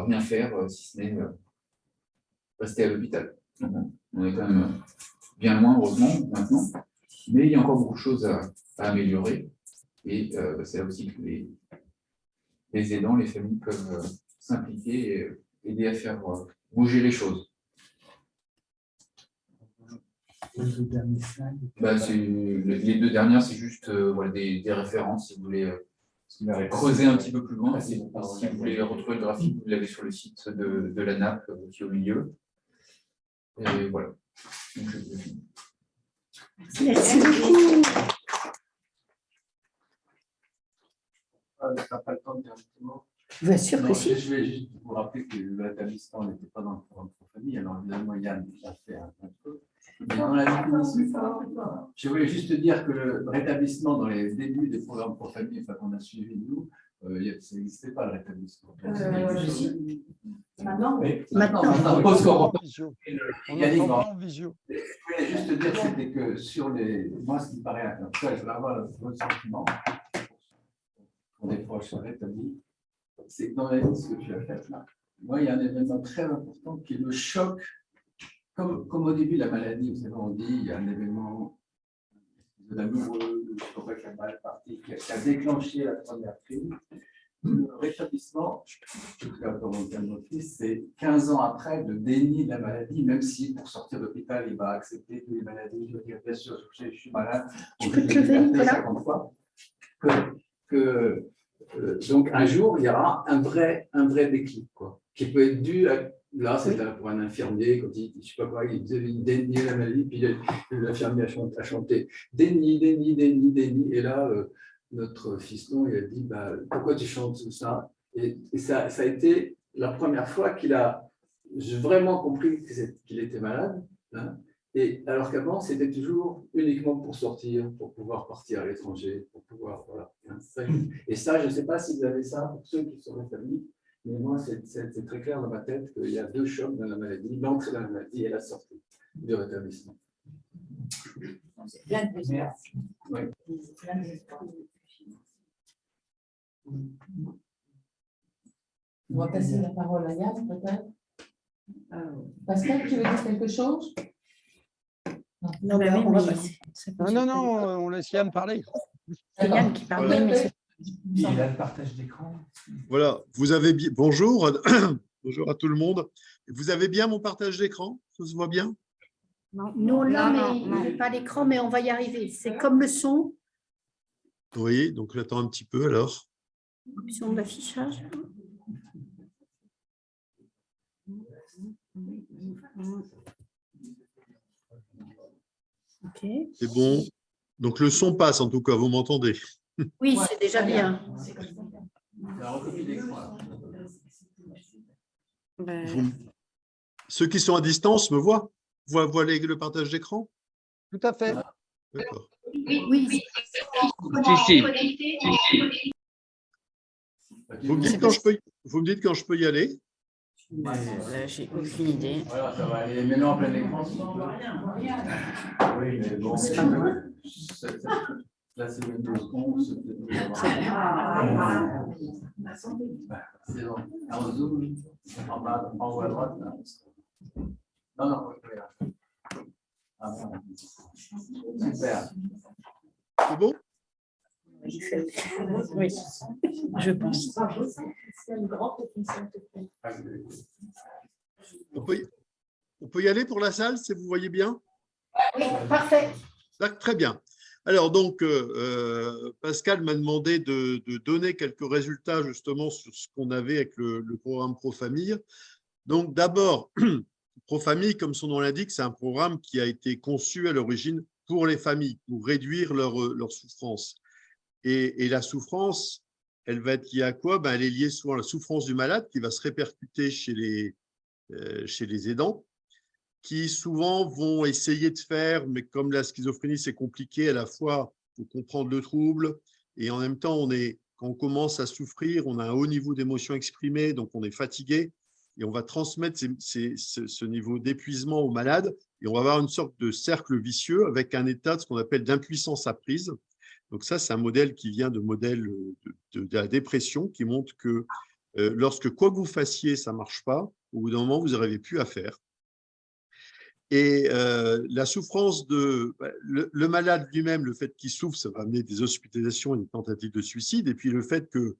rien faire si ce n'est rester à l'hôpital. On est quand même bien loin, heureusement, maintenant, mais il y a encore beaucoup de choses à améliorer. Et c'est là aussi que les aidants, les familles peuvent s'impliquer et aider à faire bouger les choses. Les 2 derniers slides. Les 2 dernières, c'est juste des références, si vous voulez creuser un petit peu plus loin. Si vous voulez retrouver le graphique, vous l'avez sur le site de la NAP qui est au milieu. Et voilà. Donc, Merci beaucoup. On n'a pas le temps directement. Bien sûr que Non, si. je vais juste vous rappeler que le rétablissement n'était pas dans le programme pour famille. Alors évidemment, Yann a fait un peu. Mais dans la définition, je voulais juste dire que le rétablissement dans les débuts des programmes pour famille, qu'on a suivi nous, ça n'existait pas le rétablissement. Maintenant, On Pose entend qu'on en visio. On Yannick, entend en visio. je voulais juste dire, c'était que sur les. Moi, ce qui me paraît. En tout cas, je voulais avoir votre sentiment pour des proches rétablis. C'est que dans la liste que tu as faite là, moi, il y a un événement très important qui est le choc. Comme au début de la maladie, vous savez, on dit il y a un événement de l'amoureux, qui a déclenché la première crise. Le rétablissement, c'est 15 ans après de déni de la maladie, même si pour sortir d'hôpital, il va accepter toutes les maladies. Je veux dire, bien sûr, je suis malade. Tu peux te lever, Nicolas ? 50 fois. Donc, un jour, il y aura un vrai déclic, quoi, qui peut être dû à. Là, c'est pour un infirmier, quand il, je sais pas quoi, il dénie la maladie, puis l'infirmier a chanté déni, déni, déni, déni. Et là, notre fiston, il a dit bah, pourquoi tu chantes tout ça? Et ça a été la première fois qu'il a vraiment compris qu'il était malade. Hein. Et alors qu'avant, c'était toujours uniquement pour sortir, pour pouvoir partir à l'étranger, pour pouvoir. Voilà. Et ça, je ne sais pas si vous avez ça pour ceux qui sont rétablis. Mais moi, c'est très clair dans ma tête qu'il y a deux chocs dans la maladie, l'entrée dans la maladie et la sortie du rétablissement. C'est plein de espoir. Oui. Plein d'espoir. On va passer la parole à Yann, peut-être. Pascal, tu veux dire quelque chose? Non, mais on va passer. Non, on laisse Yann parler. C'est Yann qui parle. Voilà. Oui, mais c'est- Il a le partage d'écran. Voilà, vous avez bien. Bonjour, bonjour à tout le monde. Vous avez bien mon partage d'écran? Ça se voit bien? Nous, on l'a, Non, mais non. il n'est pas à l'écran, mais on va y arriver. C'est comme le son, Oui, donc j'attends un petit peu alors. option d'affichage. Ok. C'est bon. Donc le son passe en tout cas, vous m'entendez? Oui, c'est déjà bien. La recopie d'écran. Vous- Ceux qui sont à distance me voient? Voient le partage d'écran? Tout à fait. D'accord. Oui, Vous me dites quand je peux, vous me dites quand je peux y aller? Là, j'ai aucune idée. Voilà, ça va aller maintenant en plein écran. Oui, mais bon. Là, c'est Windows 11. C'est bon. En zoom, en bas, en haut à droite. Là. Non, regarde. Ah, voilà. Super. C'est bon? Oui, je pense. On peut y aller pour la salle, si vous voyez bien? Oui, parfait. Très bien. Alors, donc, Pascal m'a demandé de donner quelques résultats justement sur ce qu'on avait avec le programme Pro-Famille. Donc, d'abord, Pro-Famille, comme son nom l'indique, c'est un programme qui a été conçu à l'origine pour les familles, pour réduire leur souffrance. Et la souffrance, elle va être liée à quoi? Elle est liée souvent à la souffrance du malade qui va se répercuter chez les aidants, qui souvent vont essayer de faire, mais comme la schizophrénie, c'est compliqué, à la fois, il faut comprendre le trouble, et en même temps, quand on commence à souffrir, on a un haut niveau d'émotion exprimé, donc on est fatigué, et on va transmettre ce niveau d'épuisement au malade, et on va avoir une sorte de cercle vicieux avec un état de ce qu'on appelle d'impuissance apprise. Donc ça, c'est un modèle qui vient de modèle de la dépression, qui montre que lorsque quoi que vous fassiez, ça ne marche pas, au bout d'un moment, vous n'arrivez plus à faire. Et la souffrance le malade lui-même, le fait qu'il souffre, ça va amener des hospitalisations et des tentatives de suicide. Et puis le fait que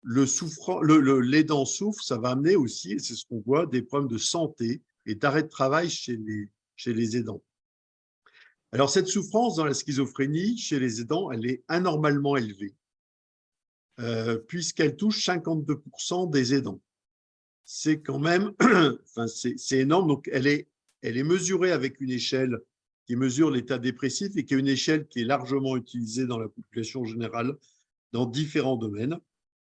l'aidant souffre, ça va amener aussi, et c'est ce qu'on voit, des problèmes de santé et d'arrêt de travail chez les aidants. Alors cette souffrance dans la schizophrénie, chez les aidants, elle est anormalement élevée, puisqu'elle touche 52% des aidants. C'est quand même, enfin, c'est énorme. Donc elle est mesurée avec une échelle qui mesure l'état dépressif et qui est une échelle qui est largement utilisée dans la population générale dans différents domaines.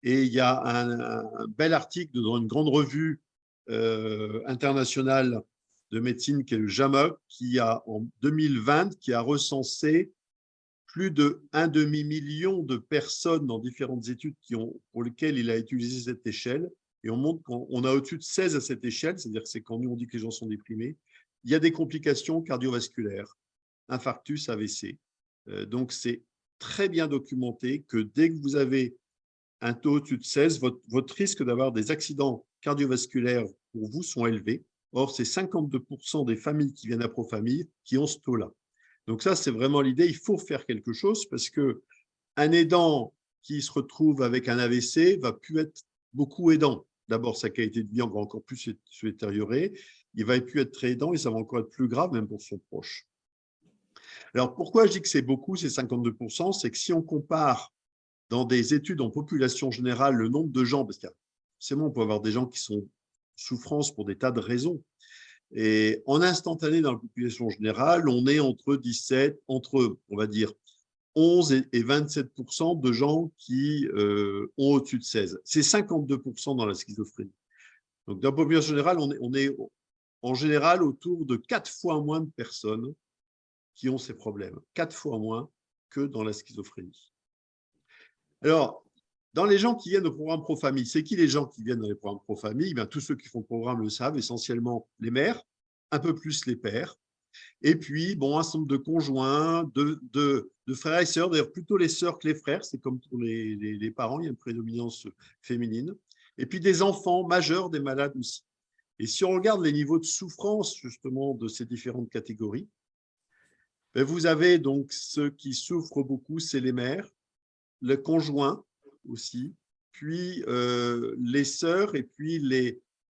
Et il y a un bel article dans une grande revue internationale de médecine qui est le JAMA, qui a en 2020 qui a recensé plus d'1 demi-million de personnes dans différentes études pour lesquelles il a utilisé cette échelle. Et on montre qu'on a au-dessus de 16 à cette échelle, c'est-à-dire que c'est quand nous on dit que les gens sont déprimés, il y a des complications cardiovasculaires, infarctus, AVC. Donc c'est très bien documenté que dès que vous avez un taux au-dessus de 16, votre risque d'avoir des accidents cardiovasculaires pour vous sont élevés. Or, c'est 52% des familles qui viennent à Pro-Famille qui ont ce taux-là. Donc ça, c'est vraiment l'idée. Il faut faire quelque chose parce qu'un aidant qui se retrouve avec un AVC va plus être beaucoup aidant. D'abord, sa qualité de vie va encore plus se détériorer. Il va plus être très aidant et ça va encore être plus grave, même pour son proche. Alors, pourquoi je dis que c'est beaucoup, ces 52%? C'est que si on compare dans des études en population générale, le nombre de gens, parce que forcément, on peut avoir des gens qui sont en souffrance pour des tas de raisons. Et en instantané, dans la population générale, on est entre, on va dire, 11 et 27% de gens qui ont au-dessus de 16. C'est 52% dans la schizophrénie. Donc, dans la population générale, on est en général autour de 4 fois moins de personnes qui ont ces problèmes. 4 fois moins que dans la schizophrénie. Alors, dans les gens qui viennent au programme Pro-Famille, c'est qui les gens qui viennent dans les programmes Pro-Famille? Tous ceux qui font le programme le savent, essentiellement les mères, un peu plus les pères, et puis bon, un certain nombre de conjoints, de frères et sœurs, d'ailleurs plutôt les sœurs que les frères, c'est comme pour les parents, il y a une prédominance féminine, et puis des enfants majeurs, des malades aussi. Et si on regarde les niveaux de souffrance justement de ces différentes catégories, vous avez donc ceux qui souffrent beaucoup, c'est les mères, le conjoint aussi, puis les sœurs et puis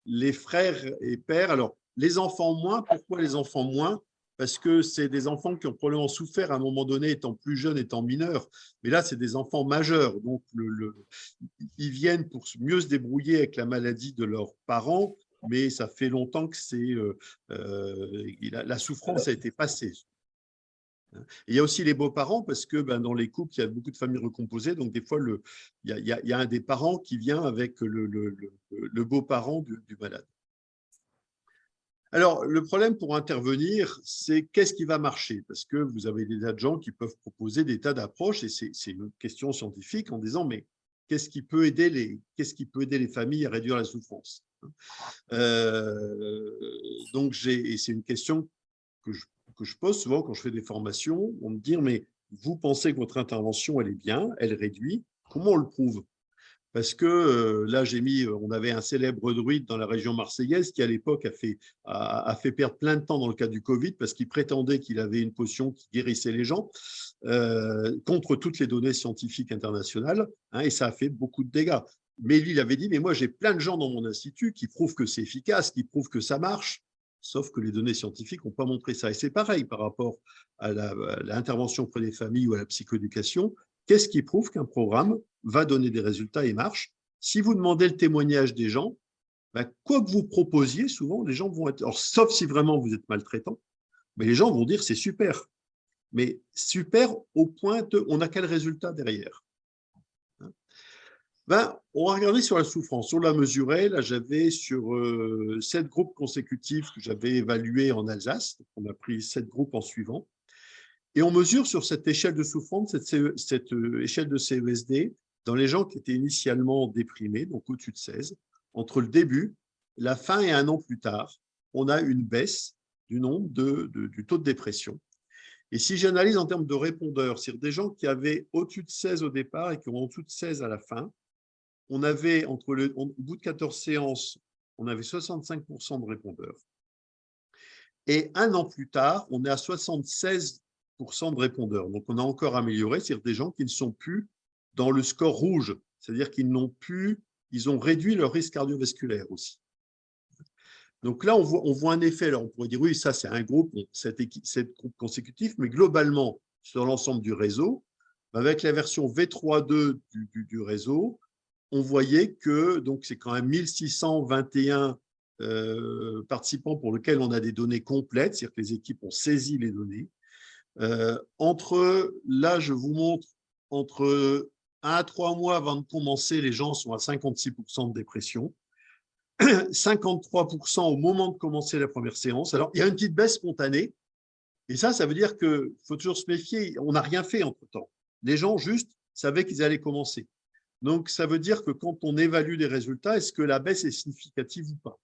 les frères et pères. Alors, les enfants moins, pourquoi les enfants moins? Parce que c'est des enfants qui ont probablement souffert à un moment donné, étant plus jeunes, étant mineurs. Mais là, c'est des enfants majeurs. Donc, ils viennent pour mieux se débrouiller avec la maladie de leurs parents, mais ça fait longtemps que la souffrance a été passée. Et il y a aussi les beaux-parents, parce que dans les couples, il y a beaucoup de familles recomposées. Donc, des fois, il y a un des parents qui vient avec le beau-parent du malade. Alors, le problème pour intervenir, c'est qu'est-ce qui va marcher? Parce que vous avez des tas de gens qui peuvent proposer des tas d'approches, et c'est une question scientifique en disant, mais qu'est-ce qui peut aider les familles à réduire la souffrance? Donc, c'est une question que je pose souvent quand je fais des formations. On me dit, mais vous pensez que votre intervention, elle est bien, elle réduit, comment on le prouve? Parce que là, on avait un célèbre druide dans la région marseillaise qui, à l'époque, a fait perdre plein de temps dans le cas du Covid parce qu'il prétendait qu'il avait une potion qui guérissait les gens contre toutes les données scientifiques internationales, et ça a fait beaucoup de dégâts. Mais lui, il avait dit, mais moi, j'ai plein de gens dans mon institut qui prouvent que c'est efficace, qui prouvent que ça marche, sauf que les données scientifiques n'ont pas montré ça. Et c'est pareil par rapport à l'intervention auprès des familles ou à la psychoéducation. Qu'est-ce qui prouve qu'un programme va donner des résultats et marche? Si vous demandez le témoignage des gens, quoi que vous proposiez, souvent, les gens vont être… Alors, sauf si vraiment vous êtes maltraitant, mais les gens vont dire c'est super. Mais super au point de… On a quel résultat derrière? On va regarder sur la souffrance. On l'a mesuré. Là, j'avais sur 7 groupes consécutifs que j'avais évalués en Alsace. On a pris 7 groupes en suivant. Et on mesure sur cette échelle de souffrance, cette échelle de CESD, dans les gens qui étaient initialement déprimés, donc au-dessus de 16, entre le début, la fin et 1 an plus tard, on a une baisse du nombre du taux de dépression. Et si j'analyse en termes de répondeurs, c'est-à-dire des gens qui avaient au-dessus de 16 au départ et qui ont au-dessus de 16 à la fin, on avait, au bout de 14 séances, on avait 65% de répondeurs. Et 1 an plus tard, on est à 76% de répondeurs. Donc, on a encore amélioré, c'est-à-dire des gens qui ne sont plus dans le score rouge, c'est-à-dire qu'ils ils ont réduit leur risque cardiovasculaire aussi. Donc là, on voit un effet. Alors, on pourrait dire, oui, ça, c'est un groupe, 7 groupes consécutifs, mais globalement, sur l'ensemble du réseau, avec la version V3.2 du réseau, on voyait que c'est quand même 1621 participants pour lesquels on a des données complètes, c'est-à-dire que les équipes ont saisi les données. Là, je vous montre, entre 1 à 3 mois avant de commencer, les gens sont à 56% de dépression, 53% au moment de commencer la première séance. Alors, il y a une petite baisse spontanée, et ça veut dire qu'il faut toujours se méfier, on n'a rien fait entre-temps. Les gens juste savaient qu'ils allaient commencer. Donc, ça veut dire que quand on évalue les résultats, est-ce que la baisse est significative ou pas?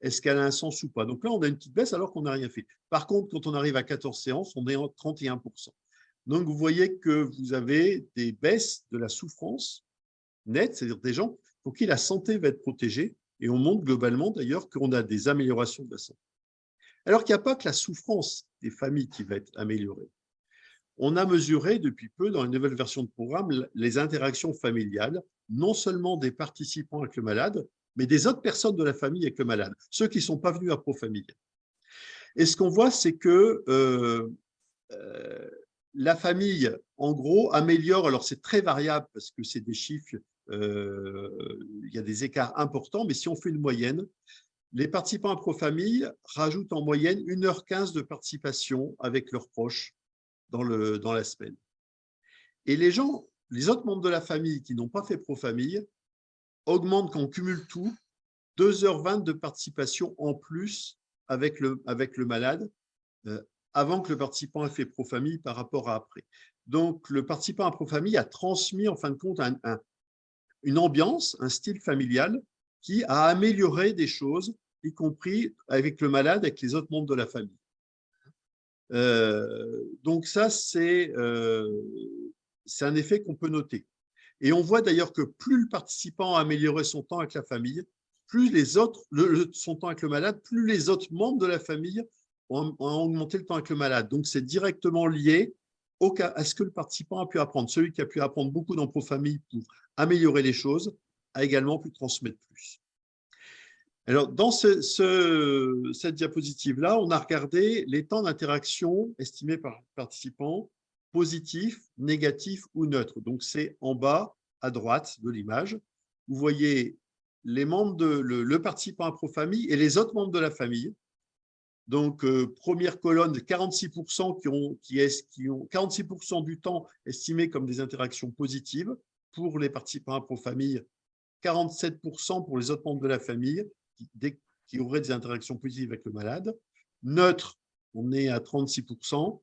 Est-ce qu'elle a un sens ou pas? Donc là, on a une petite baisse alors qu'on n'a rien fait. Par contre, quand on arrive à 14 séances, on est en 31%. Donc, vous voyez que vous avez des baisses de la souffrance nette, c'est-à-dire des gens pour qui la santé va être protégée, et on montre globalement d'ailleurs qu'on a des améliorations de la santé. Alors qu'il n'y a pas que la souffrance des familles qui va être améliorée. On a mesuré depuis peu, dans une nouvelle version de programme, les interactions familiales, non seulement des participants avec le malade, mais des autres personnes de la famille avec le malade, ceux qui ne sont pas venus à Pro-Famille. Et ce qu'on voit, c'est que la famille, en gros, améliore, alors c'est très variable parce que c'est des chiffres, il y a des écarts importants, mais si on fait une moyenne, les participants à Profamille rajoutent en moyenne 1h15 de participation avec leurs proches dans la semaine. Et les autres membres de la famille qui n'ont pas fait Profamille augmentent, quand on cumule tout, 2h20 de participation en plus avec le malade, avant que le participant ait fait Profamille par rapport à après. Donc, le participant à Profamille a transmis, en fin de compte, une ambiance, un style familial qui a amélioré des choses, y compris avec le malade, avec les autres membres de la famille. Donc ça, c'est un effet qu'on peut noter. Et on voit d'ailleurs que plus le participant a amélioré son temps avec la famille, plus son temps avec le malade, plus les autres membres de la famille ont augmenté le temps avec le malade. Donc, c'est directement lié à ce que le participant a pu apprendre. Celui qui a pu apprendre beaucoup dans Profamille pour améliorer les choses a également pu transmettre plus. Alors, dans cette diapositive-là, on a regardé les temps d'interaction estimés par le participant, positifs, négatifs ou neutres. Donc, c'est en bas, à droite de l'image. Vous voyez les membres le participant à Profamille et les autres membres de la famille. Donc, première colonne, 46% qui ont 46% du temps estimé comme des interactions positives pour les participants à Profamille, 47% pour les autres membres de la famille qui auraient des interactions positives avec le malade. Neutre, on est à 36%.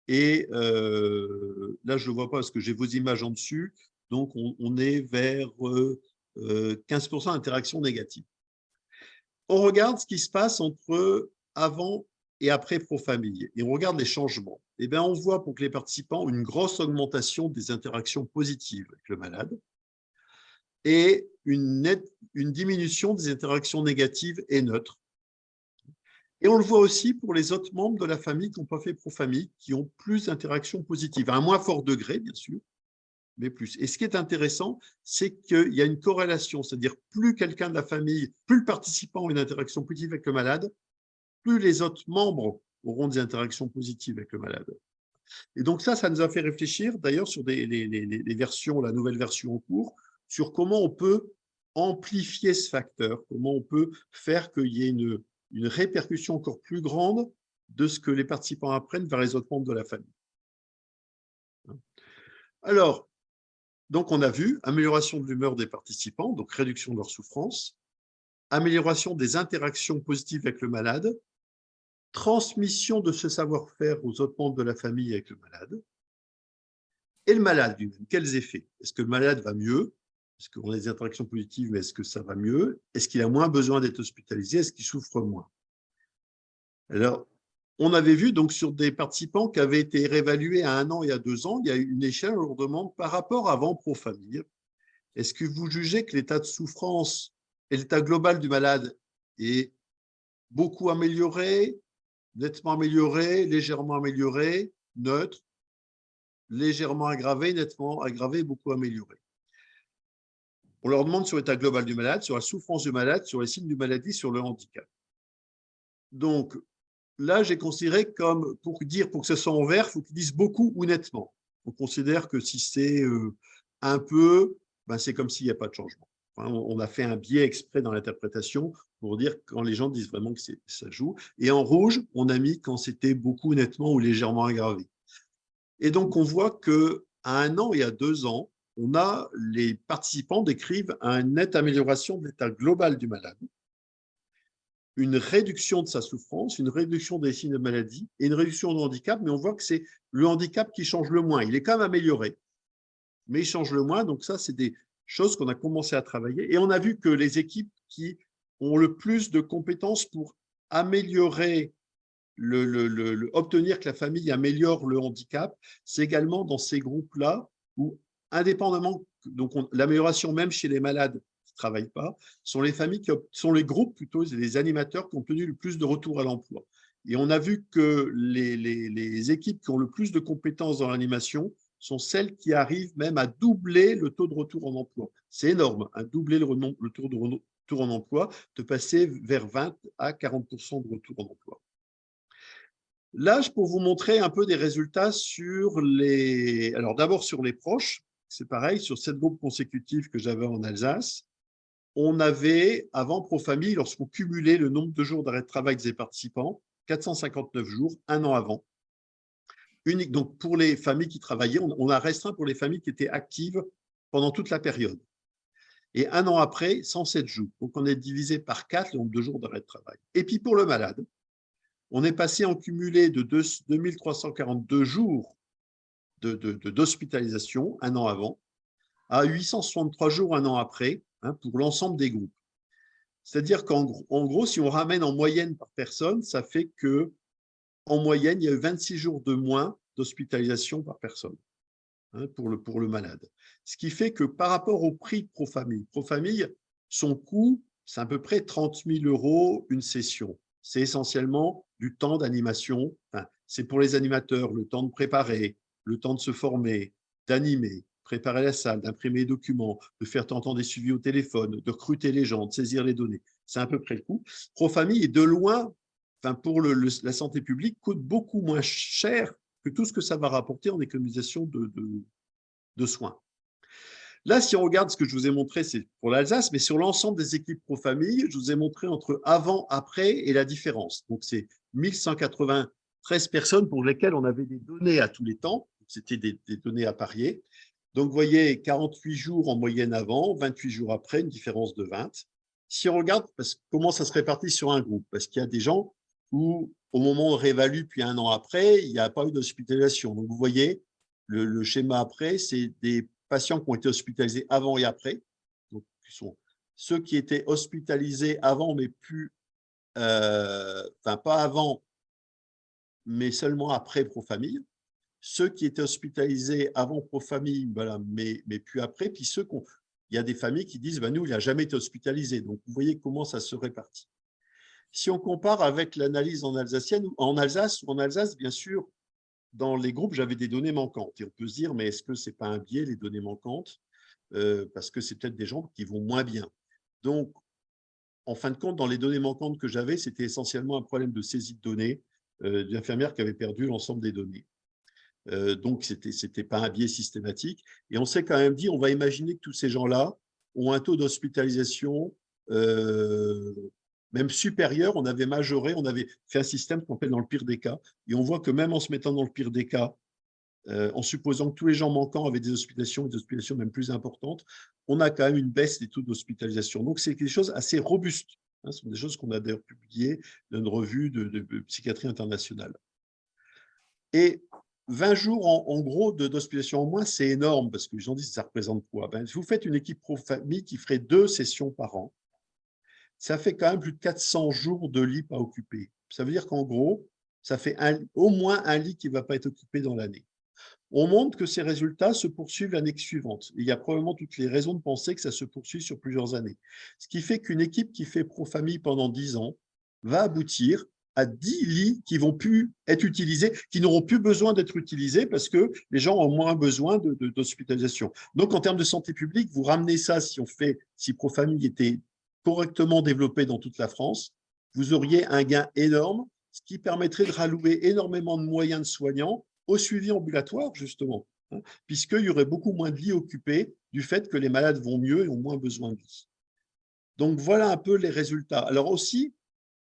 Et là, je ne le vois pas parce que j'ai vos images en dessus. Donc, on est vers 15% d'interactions négatives. On regarde ce qui se passe entre avant et après Profamille, et on regarde les changements. Eh bien, on voit pour que les participants une grosse augmentation des interactions positives avec le malade et une diminution des interactions négatives et neutres. Et on le voit aussi pour les autres membres de la famille qui n'ont pas fait Profamille, qui ont plus d'interactions positives, à un moins fort degré, bien sûr, mais plus. Et ce qui est intéressant, c'est qu'il y a une corrélation, c'est-à-dire plus quelqu'un de la famille, plus le participant a une interaction positive avec le malade, plus les autres membres auront des interactions positives avec le malade. Et donc ça nous a fait réfléchir, d'ailleurs, sur les versions, la nouvelle version en cours, sur comment on peut amplifier ce facteur, comment on peut faire qu'il y ait une répercussion encore plus grande de ce que les participants apprennent vers les autres membres de la famille. Alors, donc on a vu amélioration de l'humeur des participants, donc réduction de leur souffrance, amélioration des interactions positives avec le malade, transmission de ce savoir-faire aux autres membres de la famille avec le malade, et le malade lui-même, quels effets? Est-ce que le malade va mieux? Est-ce qu'on a des interactions positives, mais est-ce que ça va mieux? Est-ce qu'il a moins besoin d'être hospitalisé? Est-ce qu'il souffre moins? Alors, on avait vu donc sur des participants qui avaient été réévalués à 1 an et à 2 ans, il y a une échelle, on leur demande par rapport à avant Profamille. Est-ce que vous jugez que l'état de souffrance et l'état global du malade est beaucoup amélioré, nettement amélioré, légèrement amélioré, neutre, légèrement aggravé, nettement aggravé, beaucoup amélioré? On leur demande sur l'état global du malade, sur la souffrance du malade, sur les signes de maladie, sur le handicap. Donc, là, j'ai considéré comme, pour que ce soit en vert, il faut qu'ils disent beaucoup ou nettement. On considère que si c'est un peu, ben c'est comme s'il n'y a pas de changement. Enfin, on a fait un biais exprès dans l'interprétation pour dire quand les gens disent vraiment que ça joue. Et en rouge, on a mis quand c'était beaucoup, nettement ou légèrement aggravé. Et donc, on voit qu'à 1 an et à 2 ans, les participants décrivent une nette amélioration de l'état global du malade, une réduction de sa souffrance, une réduction des signes de maladie et une réduction du handicap, mais on voit que c'est le handicap qui change le moins. Il est quand même amélioré, mais il change le moins. Donc ça, c'est des choses qu'on a commencé à travailler. Et on a vu que les équipes qui ont le plus de compétences pour améliorer, obtenir que la famille améliore le handicap, c'est également dans ces groupes-là où, indépendamment, donc l'amélioration même chez les malades qui ne travaillent pas, sont les familles sont les groupes plutôt, les animateurs qui ont obtenu le plus de retour à l'emploi. Et on a vu que les équipes qui ont le plus de compétences dans l'animation sont celles qui arrivent même à doubler le taux de retour en emploi. C'est énorme, à doubler le taux de retour en emploi, de passer vers 20 à 40% de retour en emploi. Là, pour vous montrer un peu des résultats sur les… Alors, d'abord sur les proches, c'est pareil, sur 7 groupes consécutifs que j'avais en Alsace, on avait, avant Profamille, lorsqu'on cumulait le nombre de jours d'arrêt de travail des participants, 459 jours, un an avant. Unique, donc, pour les familles qui travaillaient, on a restreint pour les familles qui étaient actives pendant toute la période. Et un an après, 107 jours. Donc, on est divisé par 4 le nombre de jours d'arrêt de travail. Et puis, pour le malade, on est passé en cumulé de 2342 jours d'hospitalisation un an avant à 863 jours un an après, hein, pour l'ensemble des groupes. C'est-à-dire qu'en gros, si on ramène en moyenne par personne, ça fait que en moyenne, il y a eu 26 jours de moins d'hospitalisation par personne, hein, pour le malade. Ce qui fait que par rapport au prix de Profamille, son coût, c'est à peu près 30 000 € une session. C'est essentiellement du temps d'animation. Enfin, c'est pour les animateurs, le temps de préparer, le temps de se former, d'animer, préparer la salle, d'imprimer les documents, de faire temps des suivis au téléphone, de recruter les gens, de saisir les données. C'est à peu près le coût. Profamille est de loin, enfin pour la santé publique, coûte beaucoup moins cher que tout ce que ça va rapporter en économisation de soins. Là, si on regarde ce que je vous ai montré, c'est pour l'Alsace, mais sur l'ensemble des équipes Profamille, je vous ai montré entre avant, après et la différence. Donc, c'est 1193 personnes pour lesquelles on avait des données à tous les temps. C'était des données à parier. Donc, vous voyez, 48 jours en moyenne avant, 28 jours après, une différence de 20. Si on regarde comment ça se répartit sur un groupe, parce qu'il y a des gens où, au moment où on réévalue, puis un an après, il n'y a pas eu d'hospitalisation. Donc, vous voyez, le schéma après, c'est des patients qui ont été hospitalisés avant et après. Donc, ce sont ceux qui étaient hospitalisés avant, mais plus, enfin pas avant, mais seulement après Profamille. Ceux qui étaient hospitalisés avant Profamille, voilà, mais plus après. Puis il y a des familles qui disent, nous, il n'a jamais été hospitalisé. Donc, vous voyez comment ça se répartit. Si on compare avec l'analyse en Alsace, bien sûr, dans les groupes, j'avais des données manquantes. Et on peut se dire, mais est-ce que ce n'est pas un biais, les données manquantes, parce que c'est peut-être des gens qui vont moins bien. Donc, en fin de compte, dans les données manquantes que j'avais, c'était essentiellement un problème de saisie de données d'une infirmière qui avait perdu l'ensemble des données. Donc, ce n'était pas un biais systématique. Et on s'est quand même dit, on va imaginer que tous ces gens-là ont un taux d'hospitalisation même supérieur. On avait majoré, on avait fait un système qu'on appelle dans le pire des cas. Et on voit que même en se mettant dans le pire des cas, en supposant que tous les gens manquants avaient des hospitalisations même plus importantes, on a quand même une baisse des taux d'hospitalisation. Donc, c'est quelque chose assez robuste. Hein, ce sont des choses qu'on a d'ailleurs publiées dans une revue de psychiatrie internationale. Et 20 jours, en gros, d'hospitalisation en moins, c'est énorme, parce que les gens disent, ça représente quoi? Si vous faites une équipe Profamille qui ferait 2 sessions par an, ça fait quand même plus de 400 jours de lit pas occupés. Ça veut dire qu'en gros, ça fait au moins un lit qui ne va pas être occupé dans l'année. On montre que ces résultats se poursuivent l'année suivante. Et il y a probablement toutes les raisons de penser que ça se poursuit sur plusieurs années. Ce qui fait qu'une équipe qui fait Profamille pendant 10 ans va aboutir à 10 lits qui vont plus être utilisés, qui n'auront plus besoin d'être utilisés parce que les gens ont moins besoin d'hospitalisation. Donc, en termes de santé publique, vous ramenez ça, si Profamille était correctement développé dans toute la France, vous auriez un gain énorme, ce qui permettrait de rallouer énormément de moyens de soignants au suivi ambulatoire, justement, hein, puisqu'il y aurait beaucoup moins de lits occupés du fait que les malades vont mieux et ont moins besoin de lits. Donc, voilà un peu les résultats. Alors aussi,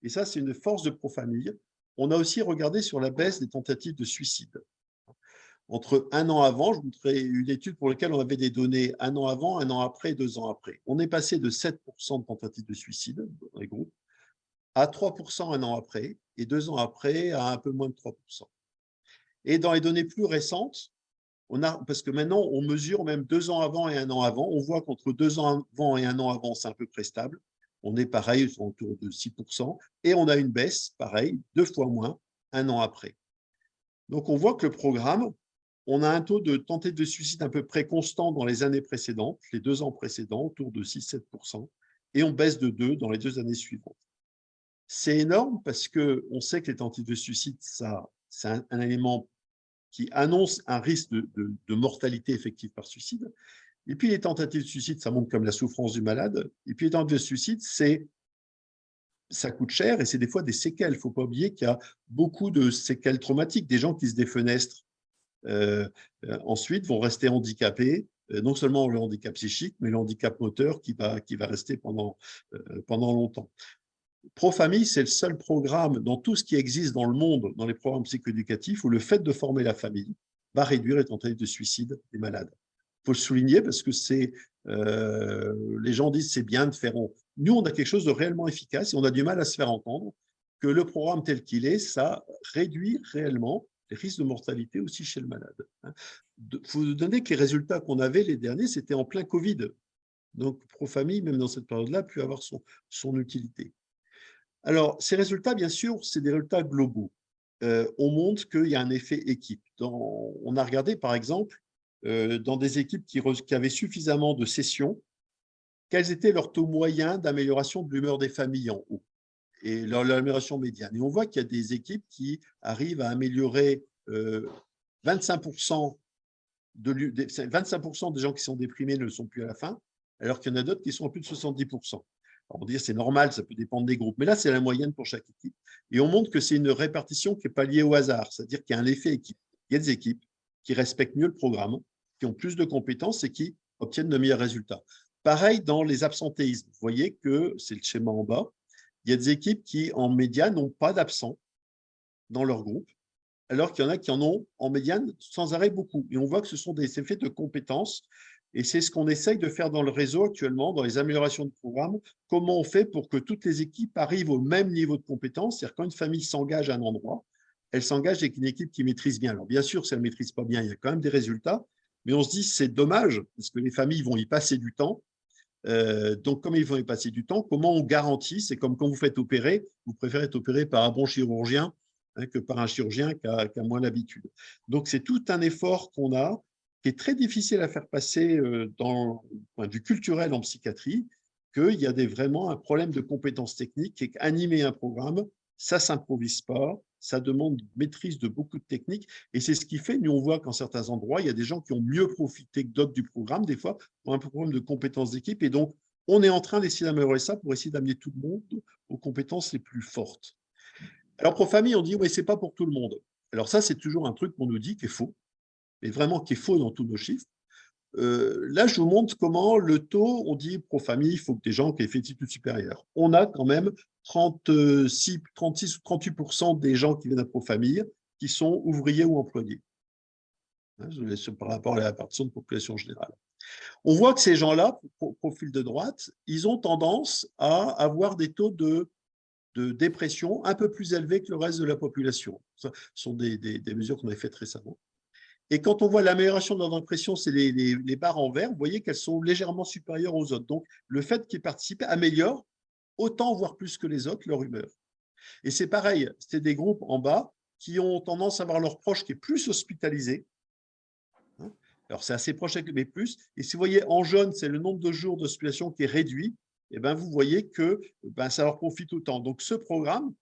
et ça, c'est une force de Profamille, on a aussi regardé sur la baisse des tentatives de suicide. Entre un an avant, je vous montrais une étude pour laquelle on avait des données un an avant, un an après, 2 ans après. On est passé de 7% de tentatives de suicide dans les groupes à 3% un an après, et 2 ans après à un peu moins de 3%. Et dans les données plus récentes, parce que maintenant, on mesure même 2 ans avant et un an avant, on voit qu'entre 2 ans avant et un an avant, c'est à peu près stable. On est pareil, autour de 6%, et on a une baisse, pareil, 2 fois moins, un an après. Donc, on voit que le programme, on a un taux de tentatives de suicide à peu près constant dans les années précédentes, les 2 ans précédents, autour de 6-7%, et on baisse de 2 dans les 2 années suivantes. C'est énorme parce qu'on sait que les tentatives de suicide, c'est un élément qui annonce un risque de mortalité effective par suicide. Et puis, les tentatives de suicide, ça montre comme la souffrance du malade. Et puis, les tentatives de suicide, c'est ça coûte cher et c'est des fois des séquelles. Il ne faut pas oublier qu'il y a beaucoup de séquelles traumatiques, des gens qui se défenestrent. Ensuite, vont rester handicapés, non seulement le handicap psychique, mais le handicap moteur qui va rester pendant longtemps. Pro-Famille, c'est le seul programme dans tout ce qui existe dans le monde, dans les programmes psychoéducatifs, où le fait de former la famille va réduire les tentatives de suicide des malades. Il faut le souligner parce que les gens disent c'est bien de faire. Nous, on a quelque chose de réellement efficace et on a du mal à se faire entendre que le programme tel qu'il est, ça réduit réellement les risques de mortalité aussi chez le malade. Il faut vous donner que les résultats qu'on avait les derniers, c'était en plein Covid. Donc, Pro-Famille, même dans cette période-là, a pu avoir son utilité. Alors, ces résultats, bien sûr, c'est des résultats globaux. On montre qu'il y a un effet équipe. On a regardé, par exemple, dans des équipes qui avaient suffisamment de sessions, quels étaient leurs taux moyens d'amélioration de l'humeur des familles en haut et l'amélioration médiane. Et on voit qu'il y a des équipes qui arrivent à améliorer 25% des gens qui sont déprimés ne le sont plus à la fin, alors qu'il y en a d'autres qui sont à plus de 70%. Alors on dit c'est normal, ça peut dépendre des groupes, mais là c'est la moyenne pour chaque équipe. Et on montre que c'est une répartition qui n'est pas liée au hasard, c'est-à-dire qu'il y a un effet équipe. Il y a des équipes qui respectent mieux le programme, qui ont plus de compétences et qui obtiennent de meilleurs résultats. Pareil dans les absentéismes. Vous voyez que c'est le schéma en bas. Il y a des équipes qui, en médiane, n'ont pas d'absents dans leur groupe, alors qu'il y en a qui en ont, en médiane, sans arrêt beaucoup. Et on voit que ce sont des effets de compétences. Et c'est ce qu'on essaye de faire dans le réseau actuellement, dans les améliorations de programme. Comment on fait pour que toutes les équipes arrivent au même niveau de compétence? C'est-à-dire quand une famille s'engage à un endroit, elle s'engage avec une équipe qui maîtrise bien. Alors bien sûr, si elle ne maîtrise pas bien, il y a quand même des résultats. Mais on se dit c'est dommage, parce que les familles vont y passer du temps. Donc, comme ils vont y passer du temps, comment on garantit? C'est comme quand vous faites opérer, vous préférez être opéré par un bon chirurgien que par un chirurgien qui a moins l'habitude. Donc, c'est tout un effort qu'on a, qui est très difficile à faire passer dans le point de vue culturel en psychiatrie, qu'il y a vraiment un problème de compétences techniques et qu'animer un programme, ça ne s'improvise pas, ça demande maîtrise de beaucoup de techniques. Et c'est ce qui fait, nous on voit qu'en certains endroits, il y a des gens qui ont mieux profité que d'autres du programme, des fois, pour un problème de compétences d'équipe. Et donc, on est en train d'essayer d'améliorer ça pour essayer d'amener tout le monde aux compétences les plus fortes. Alors, Pro-Famille, on dit, oui, ce n'est pas pour tout le monde. Alors ça, c'est toujours un truc qu'on nous dit qui est faux, mais vraiment qui est faux dans tous nos chiffres. Là, je vous montre comment le taux, on dit Pro-Famille, il faut que des gens qui aient fait des études supérieures. On a quand même 36 ou 38% des gens qui viennent à Pro-Famille qui sont ouvriers ou employés, par rapport à la répartition de population générale. On voit que ces gens-là, profil de droite, ils ont tendance à avoir des taux de dépression un peu plus élevés que le reste de la population. Ce sont des mesures qu'on a faites récemment. Et quand on voit l'amélioration de leur dépression, c'est les barres en vert, vous voyez qu'elles sont légèrement supérieures aux autres. Donc, le fait qu'ils participent améliore autant, voire plus que les autres, leur humeur. Et c'est pareil, c'était des groupes en bas qui ont tendance à avoir leurs proches qui est plus hospitalisés. Alors, c'est assez proche avec les plus. Et si vous voyez en jaune, c'est le nombre de jours d'hospitalisation qui est réduit, et bien, vous voyez que ça leur profite autant. Donc, ce programme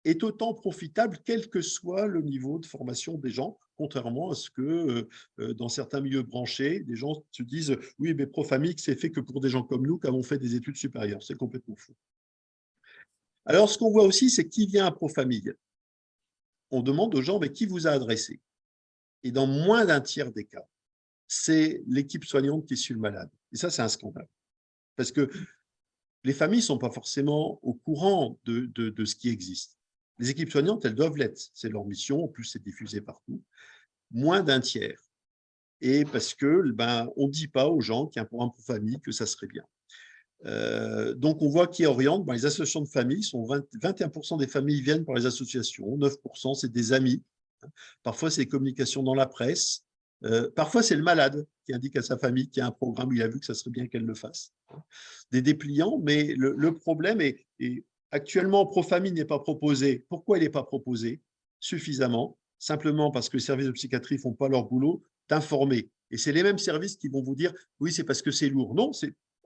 est autant profitable quel que soit le niveau de formation des gens, contrairement à ce que dans certains milieux branchés, des gens se disent « oui, mais Pro-Famille, c'est fait que pour des gens comme nous qui avons fait des études supérieures ». C'est complètement faux. Alors, ce qu'on voit aussi, c'est qui vient à Pro-Famille. On demande aux gens « mais qui vous a adressé ?» Et dans moins d'un tiers des cas, c'est l'équipe soignante qui suit le malade. Et ça, c'est un scandale. Parce que les familles ne sont pas forcément au courant de ce qui existe. Les équipes soignantes, elles doivent l'être. C'est leur mission, en plus c'est diffusé partout. Moins d'un tiers. Et parce que on ne dit pas aux gens qu'il y a un programme pour famille, que ça serait bien. Donc on voit qui oriente. Les associations de famille, 21% des familles viennent par les associations, 9% c'est des amis. Parfois c'est des communications dans la presse. Parfois, c'est le malade qui indique à sa famille qu'il y a un programme, il a vu que ça serait bien qu'elle le fasse. Des dépliants, mais le problème est actuellement, Pro-Famille n'est pas proposé. Pourquoi il n'est pas proposé suffisamment? Simplement parce que les services de psychiatrie ne font pas leur boulot d'informer. Et c'est les mêmes services qui vont vous dire « oui, c'est parce que c'est lourd ». Non,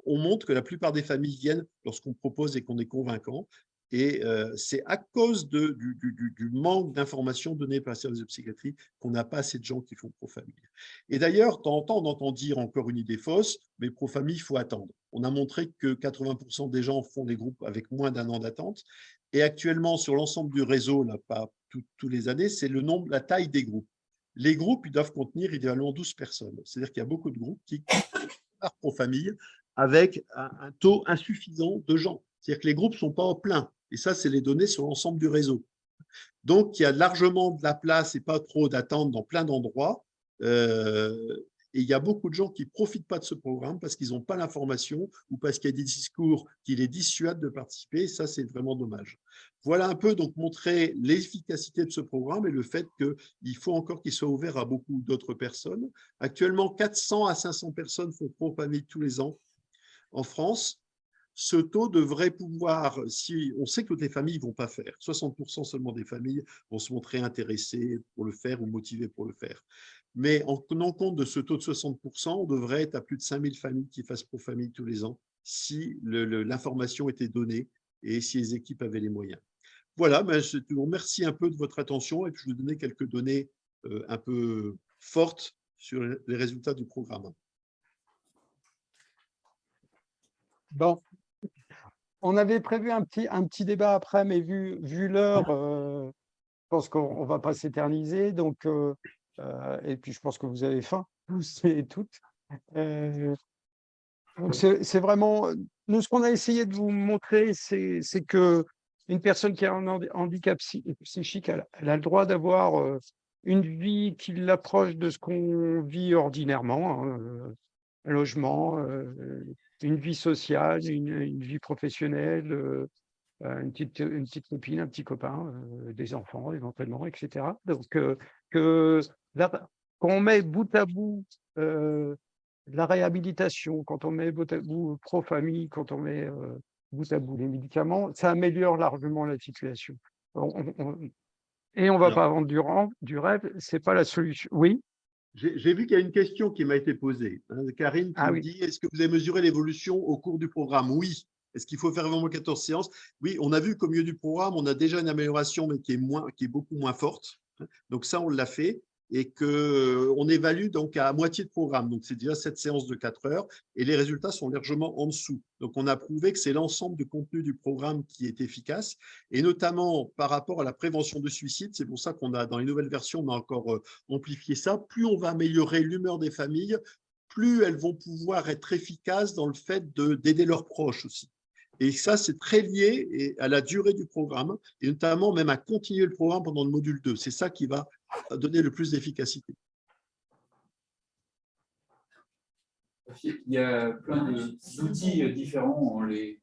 on montre que la plupart des familles viennent lorsqu'on propose et qu'on est convaincant. Et c'est à cause du manque d'informations données par le service de psychiatrie qu'on n'a pas assez de gens qui font pro-famille. Et d'ailleurs, de temps en temps, on entend dire encore une idée fausse, mais pro-famille, il faut attendre. On a montré que 80% des gens font des groupes avec moins d'1 an d'attente. Et actuellement, sur l'ensemble du réseau, là, pas tous les années, c'est la taille des groupes. Les groupes, ils doivent contenir idéalement 12 personnes. C'est-à-dire qu'il y a beaucoup de groupes qui partent pro-famille avec un taux insuffisant de gens. C'est-à-dire que les groupes ne sont pas au plein. Et ça, c'est les données sur l'ensemble du réseau. Donc, il y a largement de la place et pas trop d'attente dans plein d'endroits. Et il y a beaucoup de gens qui ne profitent pas de ce programme parce qu'ils n'ont pas l'information ou parce qu'il y a des discours qui les dissuadent de participer. Et ça, c'est vraiment dommage. Voilà un peu donc montrer l'efficacité de ce programme et le fait qu'il faut encore qu'il soit ouvert à beaucoup d'autres personnes. Actuellement, 400 à 500 personnes font pro-famille tous les ans en France. Ce taux devrait pouvoir, si on sait que toutes les familles ne vont pas faire, 60% seulement des familles vont se montrer intéressées pour le faire ou motivées pour le faire. Mais en tenant compte de ce taux de 60%, on devrait être à plus de 5000 familles qui fassent pro-famille tous les ans si l'information était donnée et si les équipes avaient les moyens. Voilà, je vous remercie un peu de votre attention et puis je vais vous donner quelques données un peu fortes sur les résultats du programme. Bon. On avait prévu un petit débat après, mais vu l'heure, je pense qu'on ne va pas s'éterniser. Donc, et puis, je pense que vous avez faim, tous et toutes. Donc c'est vraiment… Nous, ce qu'on a essayé de vous montrer, c'est qu'une personne qui a un handicap psychique, elle a le droit d'avoir une vie qui l'approche de ce qu'on vit ordinairement, hein, un logement, une vie sociale, une vie professionnelle, une petite copine, un petit copain, des enfants éventuellement, etc. Donc, quand on met bout à bout la réhabilitation, quand on met bout à bout pro-famille, quand on met bout à bout les médicaments, ça améliore largement la situation. Et on ne va pas vendre du rêve, ce n'est pas la solution. Oui. J'ai vu qu'il y a une question qui m'a été posée. Karine qui me dit, est-ce que vous avez mesuré l'évolution au cours du programme? Oui. Est-ce qu'il faut faire vraiment 14 séances? Oui, on a vu qu'au milieu du programme, on a déjà une amélioration, mais qui est beaucoup moins forte. Donc ça, on l'a fait. Et qu'on évalue donc à moitié de programme. Donc, c'est déjà 7 séances de 4 heures et les résultats sont largement en dessous. Donc, on a prouvé que c'est l'ensemble du contenu du programme qui est efficace et notamment par rapport à la prévention de suicide. C'est pour ça qu'on a, dans les nouvelles versions, on a encore amplifié ça. Plus on va améliorer l'humeur des familles, plus elles vont pouvoir être efficaces dans le fait d'aider leurs proches aussi. Et ça, c'est très lié à la durée du programme et notamment même à continuer le programme pendant le module 2. C'est ça qui va donner le plus d'efficacité. Il y a plein d'outils différents en les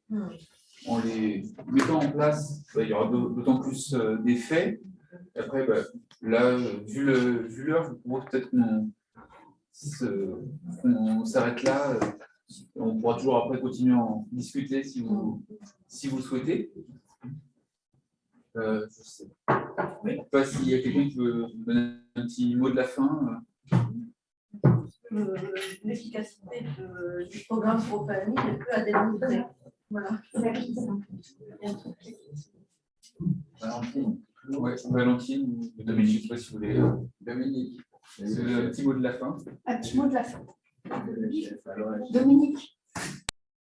mettant en place. Il y aura d'autant plus d'effets. Après, là, vu l'heure, je propose peut-être qu'on s'arrête là. On pourra toujours après continuer à en discuter si vous souhaitez. Je sais pas s'il y a quelqu'un qui veut donner un petit mot de la fin. L'efficacité du programme pro-famille est peu à démontrer. Voilà. Valentine. Ouais, Valentine ou Dominique, je ne sais pas si vous voulez. Dominique. C'est un petit mot de la fin. Un petit mot de la fin. Dominique.